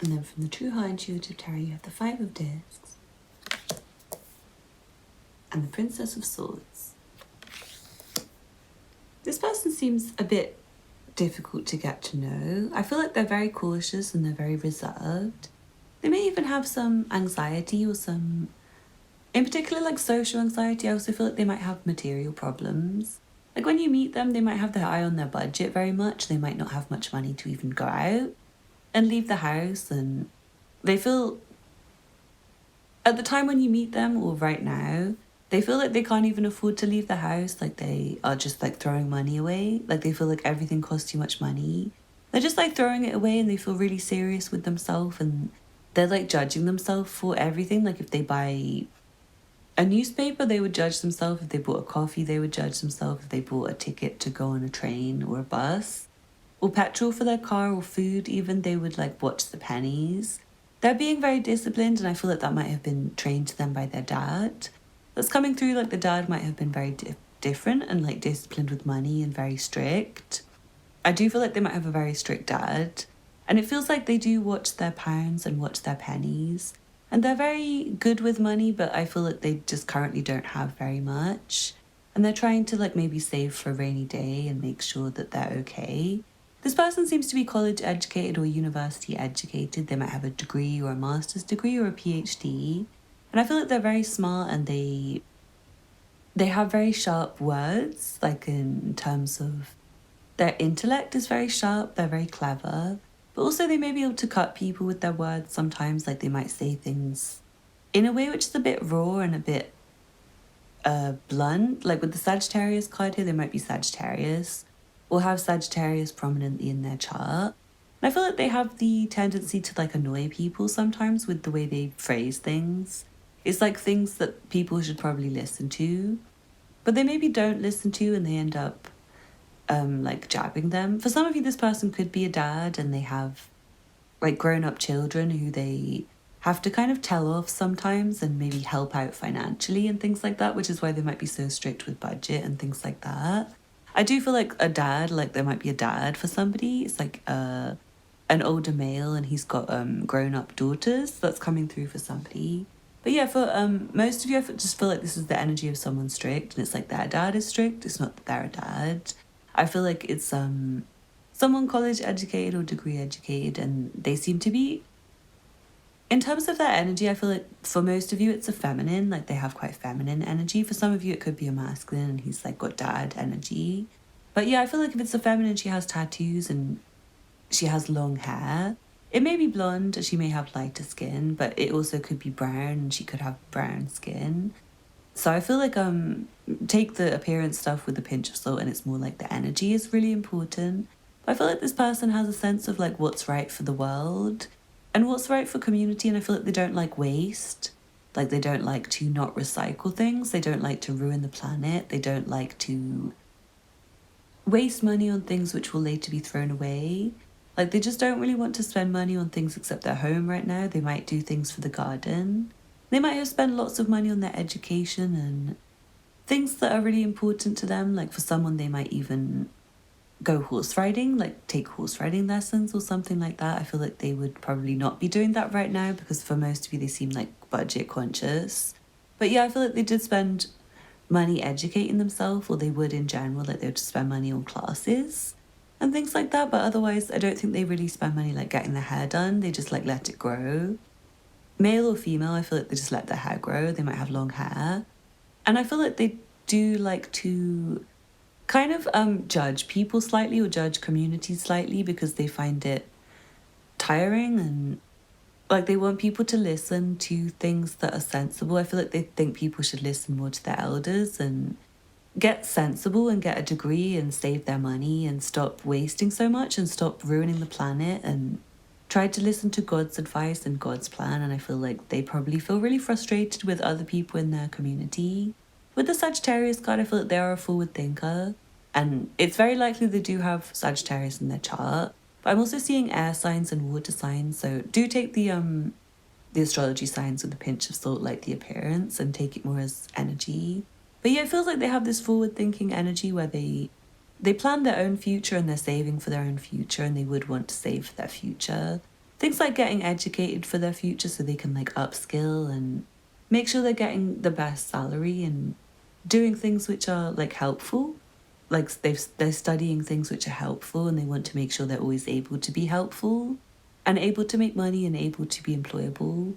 And then from the True Heart Intuitive Tarot, you have the Five of Discs and the Princess of Swords. This person seems a bit difficult to get to know. I feel like they're very cautious and they're very reserved. They may even have some anxiety or some, in particular, like social anxiety. I also feel like they might have material problems. Like when you meet them, they might have their eye on their budget very much. They might not have much money to even go out and leave the house. And they feel, at the time when you meet them or right now, they feel like they can't even afford to leave the house. Like they are just like throwing money away. Like they feel like everything costs too much money. They're just like throwing it away and they feel really serious with themselves and they're like judging themselves for everything. Like if they buy a newspaper, they would judge themselves. If they bought a coffee, they would judge themselves. If they bought a ticket to go on a train or a bus or petrol for their car or food, even, they would like watch the pennies. They're being very disciplined, and I feel like that might have been trained to them by their dad. That's coming through, like the dad might have been very different and like disciplined with money and very strict. I do feel like they might have a very strict dad. And it feels like they do watch their pounds and watch their pennies. And they're very good with money, but I feel like they just currently don't have very much. And they're trying to like maybe save for a rainy day and make sure that they're okay. This person seems to be college educated or university educated. They might have a degree or a master's degree or a PhD. And I feel like they're very smart and they have very sharp words, like in terms of their intellect is very sharp, they're very clever. But also they may be able to cut people with their words sometimes, like they might say things in a way which is a bit raw and a bit blunt. Like with the Sagittarius card here, they might be Sagittarius or have Sagittarius prominently in their chart. And I feel like they have the tendency to like annoy people sometimes with the way they phrase things. It's like things that people should probably listen to, but they maybe don't listen to and they end up like jabbing them. For some of you, this person could be a dad and they have like grown-up children who they have to kind of tell off sometimes and maybe help out financially and things like that, which is why they might be so strict with budget and things like that. I do feel like a dad, like there might be a dad for somebody. It's like an older male and he's got grown-up daughters. That's coming through for somebody. But yeah, for most of you, I just feel like this is the energy of someone strict and it's like their dad is strict. It's not that they're a dad. I feel like it's someone college educated or degree educated and they seem to be, in terms of their energy, I feel like for most of you it's a feminine, like they have quite feminine energy. For some of you it could be a masculine and he's like got dad energy. But yeah, I feel like if it's a feminine, she has tattoos and she has long hair. It may be blonde, she may have lighter skin, but it also could be brown and she could have brown skin. So I feel like take the appearance stuff with a pinch of salt and it's more like the energy is really important. But I feel like this person has a sense of like what's right for the world and what's right for community, and I feel like they don't like waste. Like they don't like to not recycle things. They don't like to ruin the planet. They don't like to waste money on things which will later be thrown away. Like they just don't really want to spend money on things except their home right now. They might do things for the garden. They might have spent lots of money on their education and things that are really important to them. Like for someone, they might even go horse riding, like take horse riding lessons or something like that. I feel like they would probably not be doing that right now because for most of you, they seem like budget conscious. But yeah, I feel like they did spend money educating themselves, or they would in general, like they would spend money on classes and things like that. But otherwise, I don't think they really spend money like getting their hair done. They just like let it grow. Male or female, I feel like they just let their hair grow. They might have long hair. And I feel like they do like to kind of judge people slightly or judge communities slightly because they find it tiring and like they want people to listen to things that are sensible. I feel like they think people should listen more to their elders and get sensible and get a degree and save their money and stop wasting so much and stop ruining the planet and tried to listen to God's advice and God's plan, and I feel like they probably feel really frustrated with other people in their community. With the Sagittarius card, I feel like they are a forward thinker, and it's very likely they do have Sagittarius in their chart. But I'm also seeing air signs and water signs, so do take the astrology signs with a pinch of salt, like the appearance, and take it more as energy. But yeah, it feels like they have this forward thinking energy where they plan their own future and they're saving for their own future and they would want to save for their future. Things like getting educated for their future so they can like upskill and make sure they're getting the best salary and doing things which are like helpful. Like they're studying things which are helpful and they want to make sure they're always able to be helpful and able to make money and able to be employable.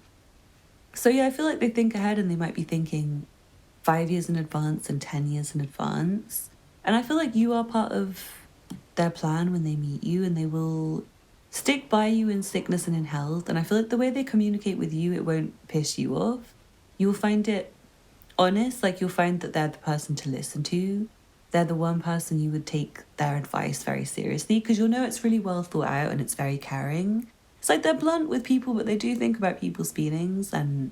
So yeah, I feel like they think ahead and they might be thinking 5 years in advance and 10 years in advance. And I feel like you are part of their plan when they meet you and they will stick by you in sickness and in health. And I feel like the way they communicate with you, it won't piss you off. You'll find it honest, like you'll find that they're the person to listen to. they're the one person you would take their advice very seriously, because you'll know it's really well thought out and it's very caring. It's like they're blunt with people, but they do think about people's feelings, and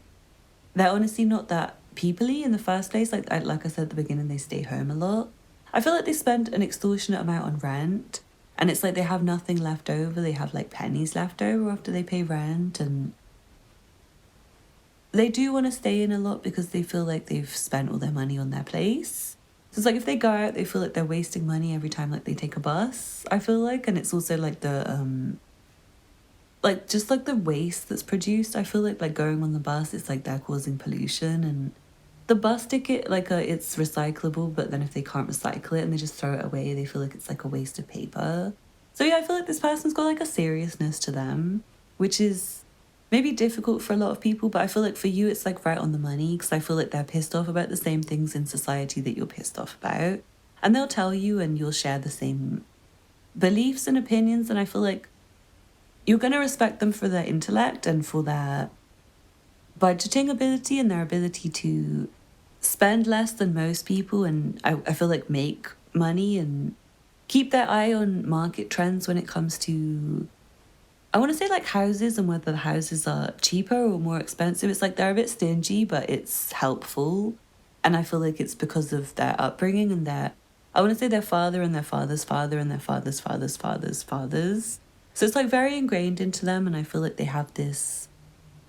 they're honestly not that people-y in the first place. Like I said at the beginning, they stay home a lot. I feel like they spend an extortionate amount on rent, and it's like they have nothing left over. They have like pennies left over after they pay rent, and they do want to stay in a lot because they feel like they've spent all their money on their place. So it's like if they go out, they feel like they're wasting money every time like they take a bus, I feel like. And it's also like just like the waste that's produced. I feel like going on the bus, it's like they're causing pollution, and the bus ticket, it's recyclable, but then if they can't recycle it and they just throw it away, they feel like it's like a waste of paper. So yeah, I feel like this person's got like a seriousness to them, which is maybe difficult for a lot of people, but I feel like for you it's like right on the money, because I feel like they're pissed off about the same things in society that you're pissed off about. And they'll tell you and you'll share the same beliefs and opinions, and I feel like you're going to respect them for their intellect and for their budgeting ability and their ability to spend less than most people, and I feel like make money and keep their eye on market trends when it comes to, I want to say like houses and whether the houses are cheaper or more expensive. It's like they're a bit stingy, but it's helpful. And I feel like it's because of their upbringing and I want to say their father and their father's father and their father's father's father's fathers. So it's like very ingrained into them, and I feel like they have this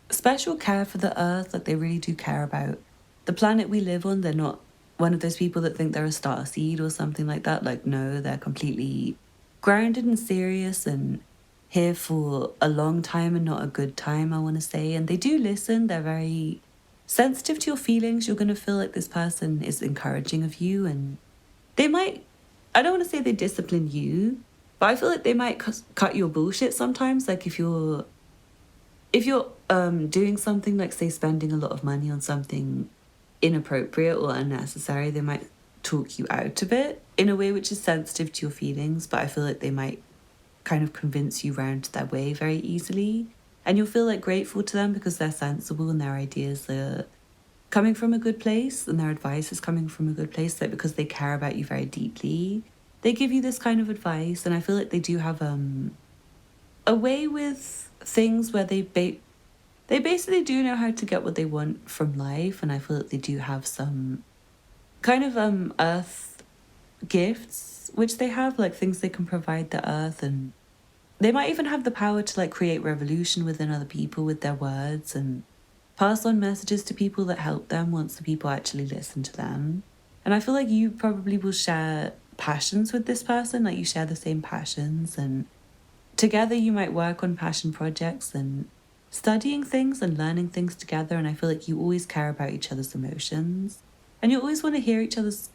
special care for the earth. Like they really do care about the planet we live on. They're not one of those people that think they're a star seed or something like that. Like, no, they're completely grounded and serious and here for a long time and not a good time, I want to say. And they do listen. They're very sensitive to your feelings. You're going to feel like this person is encouraging of you, and they might, I don't want to say they discipline you, but I feel like they might cut your bullshit sometimes. Like if you're doing something like, say, spending a lot of money on something inappropriate or unnecessary, they might talk you out of it in a way which is sensitive to your feelings, but I feel like they might kind of convince you round to their way very easily. And you'll feel like grateful to them because they're sensible and their ideas are coming from a good place and their advice is coming from a good place, like because they care about you very deeply. They give you this kind of advice, and I feel like they do have a way with things where they basically do know how to get what they want from life, and I feel like they do have some kind of earth gifts which they have, like things they can provide the earth, and they might even have the power to like create revolution within other people with their words and pass on messages to people that help them once the people actually listen to them. And I feel like you probably will share passions with this person, like you share the same passions, and together you might work on passion projects and studying things and learning things together. And I feel like you always care about each other's emotions, and you always want to hear each other's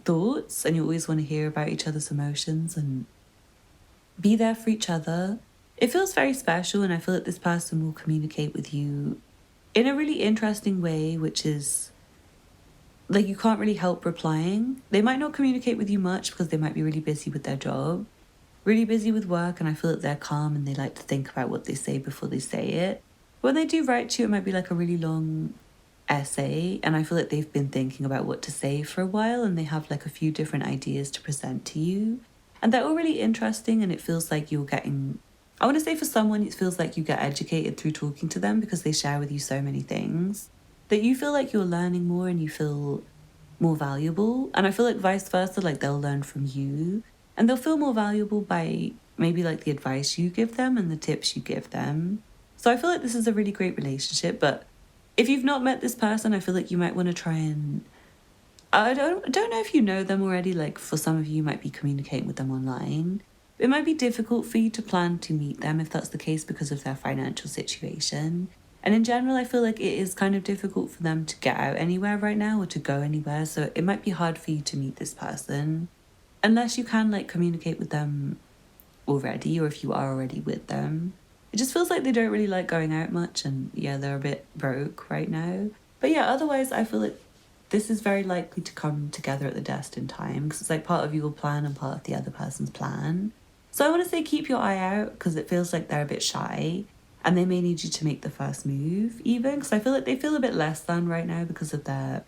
thoughts, and you always want to hear about each other's emotions and be there for each other. It feels very special, and I feel like this person will communicate with you in a really interesting way, which is like you can't really help replying. They might not communicate with you much because they might be really busy with their job, really busy with work, and I feel that they're calm and they like to think about what they say before they say it. When they do write to you, it might be like a really long essay, and I feel like they've been thinking about what to say for a while, and they have like a few different ideas to present to you, and they're all really interesting, and it feels like you're getting, I want to say for someone, it feels like you get educated through talking to them because they share with you so many things that you feel like you're learning more and you feel more valuable. And I feel like vice versa, like they'll learn from you and they'll feel more valuable by maybe like the advice you give them and the tips you give them. So I feel like this is a really great relationship. But if you've not met this person, I feel like you might want to try and, I don't know if you know them already. Like for some of you, you might be communicating with them online. It might be difficult for you to plan to meet them if that's the case because of their financial situation. And in general, I feel like it is kind of difficult for them to get out anywhere right now or to go anywhere. So it might be hard for you to meet this person unless you can like communicate with them already, or if you are already with them. It just feels like they don't really like going out much, and yeah, they're a bit broke right now. But yeah, otherwise I feel like this is very likely to come together at the destined time because it's like part of your plan and part of the other person's plan. So I want to say keep your eye out because it feels like they're a bit shy and they may need you to make the first move even, because I feel like they feel a bit less than right now because of their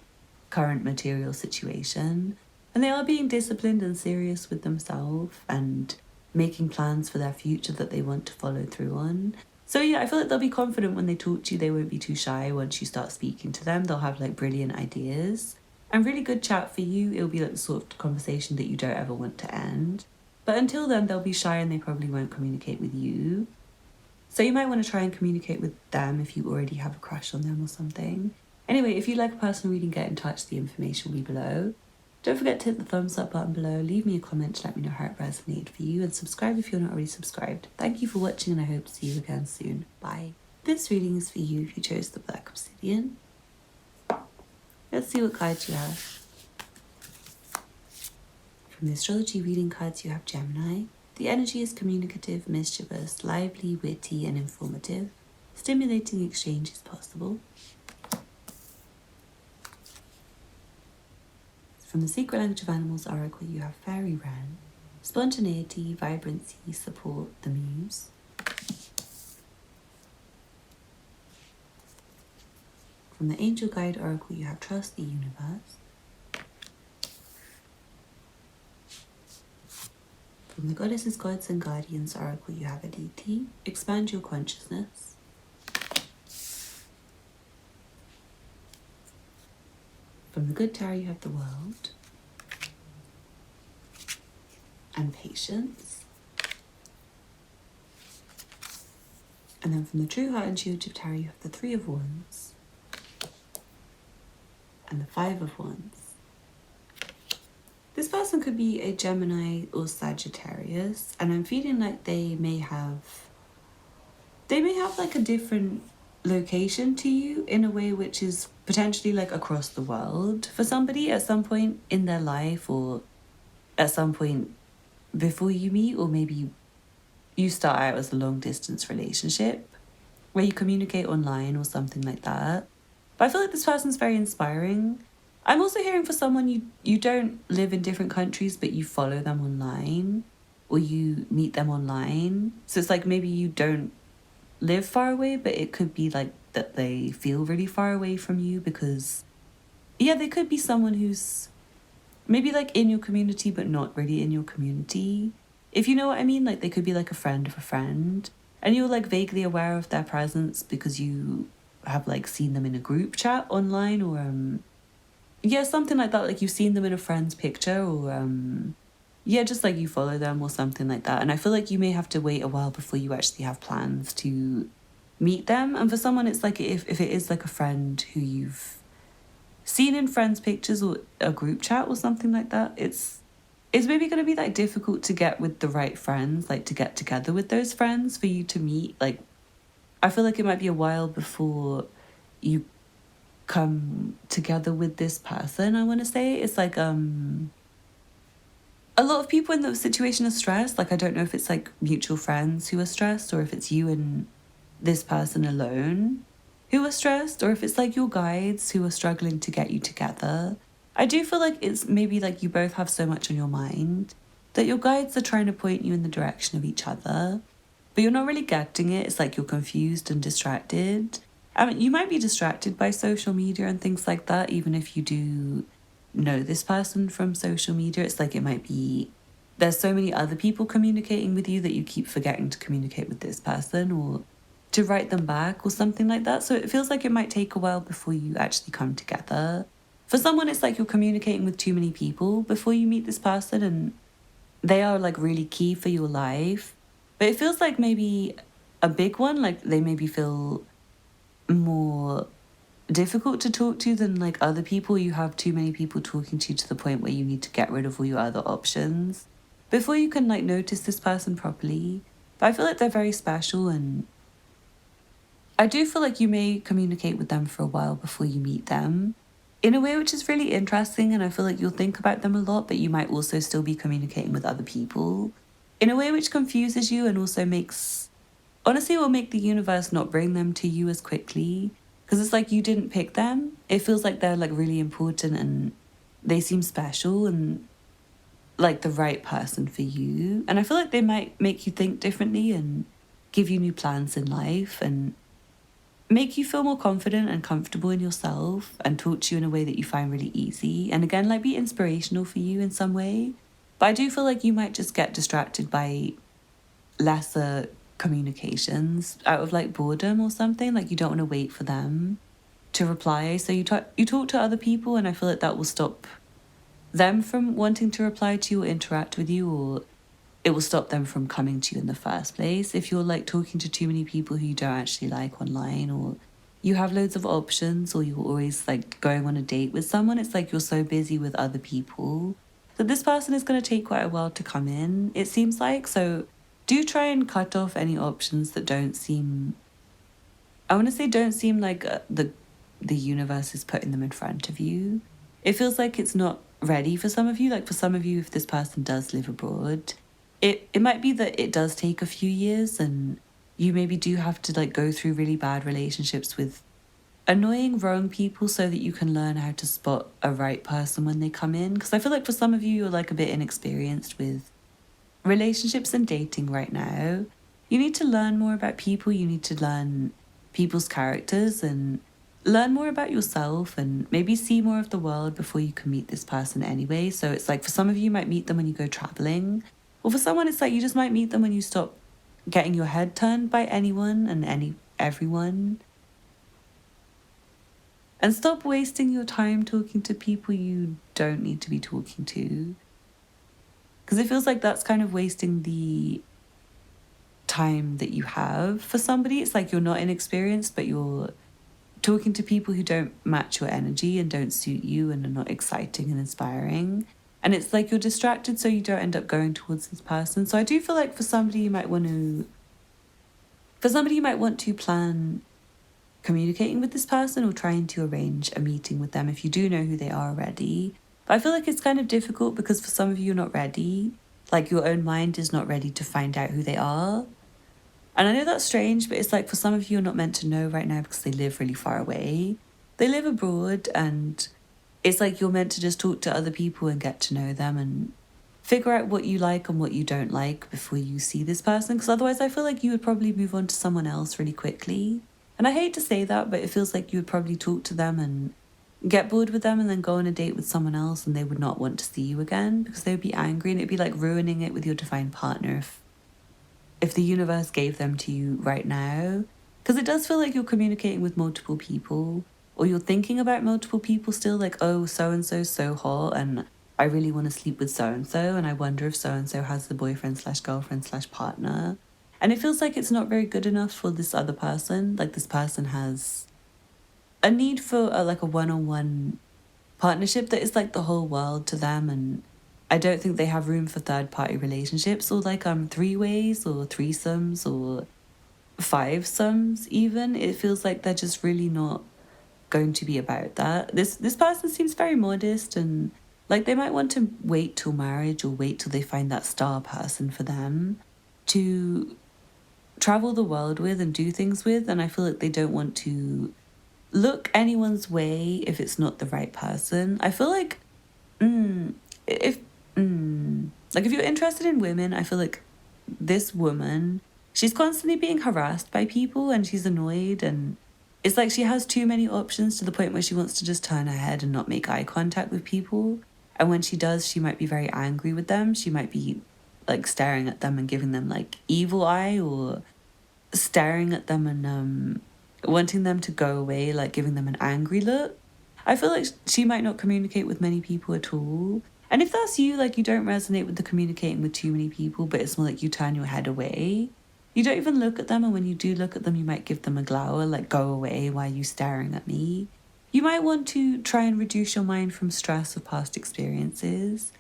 current material situation. And they are being disciplined and serious with themselves and making plans for their future that they want to follow through on. So yeah, I feel like they'll be confident when they talk to you. They won't be too shy once you start speaking to them. They'll have like brilliant ideas and really good chat for you. It'll be like the sort of conversation that you don't ever want to end. But until then, they'll be shy and they probably won't communicate with you. So you might want to try and communicate with them if you already have a crush on them or something. Anyway, if you'd like a personal reading, get in touch. The information will be below. Don't forget to hit the thumbs up button below, leave me a comment to let me know how it resonated for you, and subscribe if you're not already subscribed. Thank you for watching and I hope to see you again soon. Bye. This reading is for you if you chose the Black Obsidian. Let's see what cards you have. From the astrology reading cards you have Gemini. The energy is communicative, mischievous, lively, witty and informative. Stimulating exchange is possible. From the Secret Language of Animals Oracle, you have Fairy Wren. Spontaneity, vibrancy, support, the muse. From the Angel Guide Oracle, you have Trust the Universe. From the Goddesses, Gods and Guardians Oracle, you have Aditi. Expand your consciousness. From the Good Tarot, you have the World and Patience. And then from the True Heart Intuitive Tarot, you have the Three of Wands and the Five of Wands. This person could be a Gemini or Sagittarius, and I'm feeling like they may have like a different location to you in a way which is potentially like across the world for somebody at some point in their life, or at some point before you meet, or maybe you start out as a long distance relationship where you communicate online or something like that. But I feel like this person's very inspiring. I'm also hearing for someone you don't live in different countries, but you follow them online or you meet them online. So it's like maybe you don't live far away, but it could be like that they feel really far away from you, because yeah, they could be someone who's maybe like in your community but not really in your community, if you know what I mean. Like they could be like a friend of a friend and you're like vaguely aware of their presence because you have like seen them in a group chat online, or yeah, something like that. Like you've seen them in a friend's picture, or yeah, just like you follow them or something like that. And I feel like you may have to wait a while before you actually have plans to meet them. And for someone, it's like if it is like a friend who you've seen in friends' pictures or a group chat or something like that, it's maybe going to be like difficult to get with the right friends, like to get together with those friends for you to meet. Like I feel like it might be a while before you come together with this person. I want to say it's like a lot of people in the situation are stressed. Like I don't know if it's like mutual friends who are stressed, or if it's you and this person alone who are stressed, or if it's like your guides who are struggling to get you together. I do feel like it's maybe like you both have so much on your mind that your guides are trying to point you in the direction of each other, but you're not really getting it. It's like you're confused and distracted. I mean, you might be distracted by social media and things like that, even if you do know this person from social media. It's like it might be there's so many other people communicating with you that you keep forgetting to communicate with this person or to write them back or something like that. So it feels like it might take a while before you actually come together. For someone, it's like you're communicating with too many people before you meet this person, and they are like really key for your life. But it feels like maybe a big one, like they maybe feel more difficult to talk to than like other people. You have too many people talking to you to the point where you need to get rid of all your other options before you can like notice this person properly. But I feel like they're very special, and I do feel like you may communicate with them for a while before you meet them in a way which is really interesting, and I feel like you'll think about them a lot, but you might also still be communicating with other people in a way which confuses you and also honestly will make the universe not bring them to you as quickly, because it's like you didn't pick them. It feels like they're like really important and they seem special and like the right person for you. And I feel like they might make you think differently and give you new plans in life and make you feel more confident and comfortable in yourself and talk to you in a way that you find really easy. And again, like be inspirational for you in some way. But I do feel like you might just get distracted by lesser communications out of like boredom or something. Like you don't want to wait for them to reply. So you talk to other people, and I feel like that will stop them from wanting to reply to you or interact with you, or it will stop them from coming to you in the first place. If you're like talking to too many people who you don't actually like online, or you have loads of options, or you're always like going on a date with someone, it's like you're so busy with other people that this person is going to take quite a while to come in, it seems like. So do try and cut off any options that don't seem, I want to say, don't seem like the universe is putting them in front of you. It feels like it's not ready for some of you. Like for some of you, if this person does live abroad, it might be that it does take a few years, and you maybe do have to like go through really bad relationships with annoying wrong people so that you can learn how to spot a right person when they come in. Because I feel like for some of you, you're like a bit inexperienced with relationships and dating right now. You need to learn more about people. You need to learn people's characters and learn more about yourself, and maybe see more of the world before you can meet this person anyway. So it's like for some of you, you might meet them when you go traveling, or for someone it's like you just might meet them when you stop getting your head turned by anyone and everyone, and stop wasting your time talking to people you don't need to be talking to, because it feels like that's kind of wasting the time that you have for somebody. It's like you're not inexperienced, but you're talking to people who don't match your energy and don't suit you and are not exciting and inspiring. And it's like you're distracted, so you don't end up going towards this person. So I do feel like for somebody you might want to plan communicating with this person or trying to arrange a meeting with them if you do know who they are already. But I feel like it's kind of difficult because for some of you, you're not ready. Like your own mind is not ready to find out who they are. And I know that's strange, but it's like for some of you, you're not meant to know right now because they live really far away. They live abroad, and it's like you're meant to just talk to other people and get to know them and figure out what you like and what you don't like before you see this person. Because otherwise I feel like you would probably move on to someone else really quickly. And I hate to say that, but it feels like you would probably talk to them and get bored with them and then go on a date with someone else, and they would not want to see you again because they would be angry, and it'd be like ruining it with your divine partner if the universe gave them to you right now. Because it does feel like you're communicating with multiple people, or you're thinking about multiple people still, like, oh, so-and-so's so hot and I really want to sleep with so-and-so, and I wonder if so-and-so has the boyfriend/girlfriend/partner. And it feels like it's not very good enough for this other person. Like this person has a need for like a one-on-one partnership that is like the whole world to them, and I don't think they have room for third-party relationships, or like three-ways or threesomes or five-sums even. It feels like they're just really not going to be about that. This person seems very modest, and like they might want to wait till marriage or wait till they find that star person for them to travel the world with and do things with. And I feel like they don't want to look anyone's way if it's not the right person. I feel like if like if you're interested in women, I feel like this woman, she's constantly being harassed by people and she's annoyed, and it's like she has too many options to the point where she wants to just turn her head and not make eye contact with people. And when she does, she might be very angry with them. She might be like staring at them and giving them like evil eye, or staring at them and wanting them to go away, like giving them an angry look. I feel like she might not communicate with many people at all. And if that's you, like you don't resonate with the communicating with too many people, but it's more like you turn your head away. You don't even look at them, and when you do look at them, you might give them a glower, like, go away, why are you staring at me? You might want to try and reduce your mind from stress of past experiences,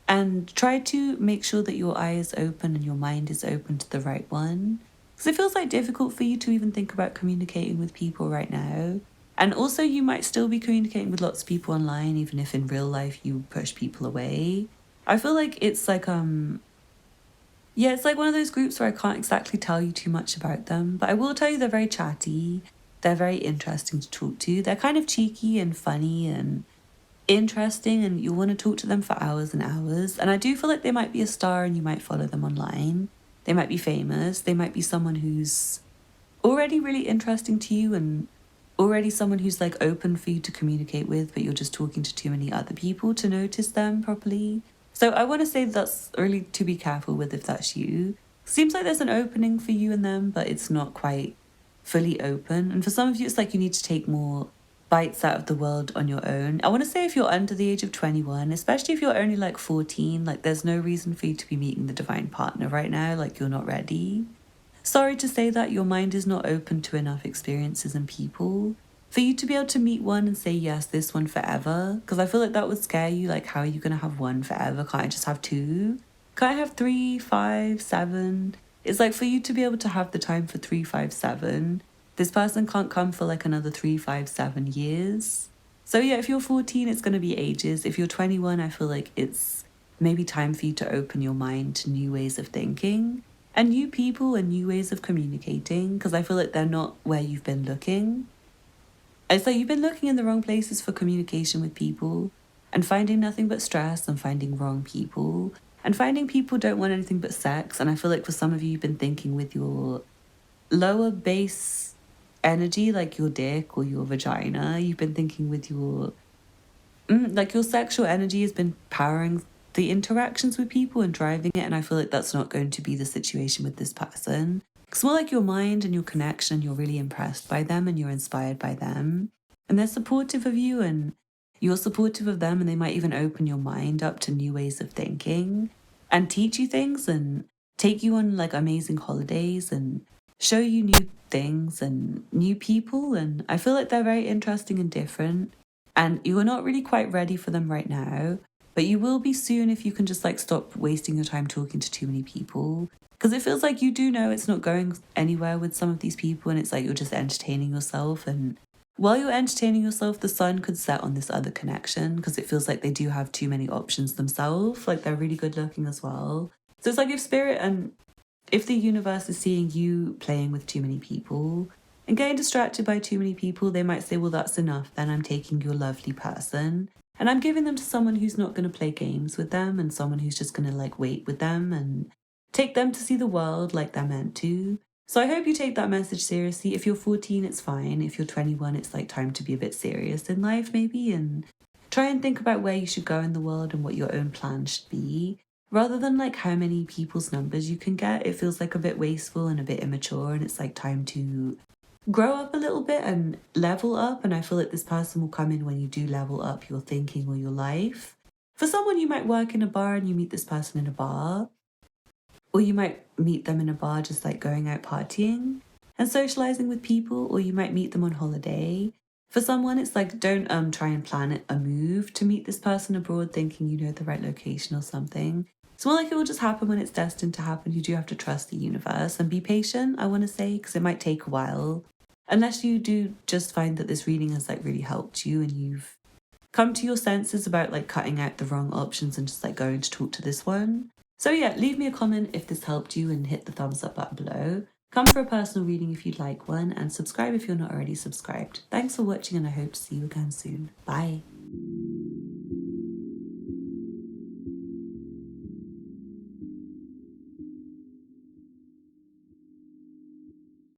and try to make sure that your eye is open and your mind is open to the right one. Because it feels like difficult for you to even think about communicating with people right now. And also you might still be communicating with lots of people online, even if in real life you push people away. I feel like it's like, yeah, it's like one of those groups where I can't exactly tell you too much about them, but I will tell you they're very chatty. They're very interesting to talk to. They're kind of cheeky and funny and interesting, and you want to talk to them for hours and hours. And I do feel like they might be a star and you might follow them online. They might be famous. They might be someone who's already really interesting to you and already someone who's like open for you to communicate with, but you're just talking to too many other people to notice them properly. So I want to say that's really to be careful with if that's you. Seems like there's an opening for you and them, but it's not quite fully open. And for some of you, it's like you need to take more bites out of the world on your own. I want to say if you're under the age of 21, especially if you're only like 14, like there's no reason for you to be meeting the divine partner right now, like you're not ready. Sorry to say that your mind is not open to enough experiences and people for you to be able to meet one and say, yes, this one forever. Because I feel like that would scare you. Like, how are you going to have one forever? Can't I just have two? Can't I have 3, 5, 7? It's like for you to be able to have the time for 3, 5, 7. This person can't come for like another 3, 5, 7 years. So yeah, if you're 14, it's going to be ages. If you're 21, I feel like it's maybe time for you to open your mind to new ways of thinking and new people and new ways of communicating, because I feel like they're not where you've been looking. It's like you've been looking in the wrong places for communication with people and finding nothing but stress and finding wrong people and finding people don't want anything but sex. And I feel like for some of you, you've been thinking with your lower base energy, like your dick or your vagina. You've been thinking with your, like your sexual energy has been powering the interactions with people and driving it. And I feel like that's not going to be the situation with this person. It's more like your mind and your connection, you're really impressed by them and you're inspired by them. And they're supportive of you and you're supportive of them, and they might even open your mind up to new ways of thinking and teach you things and take you on like amazing holidays and show you new things and new people. And I feel like they're very interesting and different. And you're not really quite ready for them right now, but you will be soon if you can just like stop wasting your time talking to too many people. Because it feels like you do know it's not going anywhere with some of these people, and it's like you're just entertaining yourself. And while you're entertaining yourself, the sun could set on this other connection because it feels like they do have too many options themselves. Like they're really good looking as well. So it's like if spirit and if the universe is seeing you playing with too many people and getting distracted by too many people, they might say, well, that's enough. Then I'm taking your lovely person and I'm giving them to someone who's not going to play games with them and someone who's just going to like wait with them and take them to see the world like they're meant to. So I hope you take that message seriously. If you're 14, it's fine. If you're 21, it's like time to be a bit serious in life maybe and try and think about where you should go in the world and what your own plan should be. Rather than like how many people's numbers you can get, it feels like a bit wasteful and a bit immature, and it's like time to grow up a little bit and level up. And I feel like this person will come in when you do level up your thinking or your life. For someone, you might work in a bar and you meet this person in a bar, or you might meet them in a bar just like going out partying and socializing with people, or you might meet them on holiday. For someone, it's like don't try and plan a move to meet this person abroad thinking you know the right location or something. It's more like it will just happen when it's destined to happen. You do have to trust the universe and be patient, I want to say, because it might take a while. Unless you do just find that this reading has like really helped you and you've come to your senses about like cutting out the wrong options and just like going to talk to this one. So yeah, leave me a comment if this helped you and hit the thumbs up button below. Come for a personal reading if you'd like one, and subscribe if you're not already subscribed. Thanks for watching and I hope to see you again soon. Bye.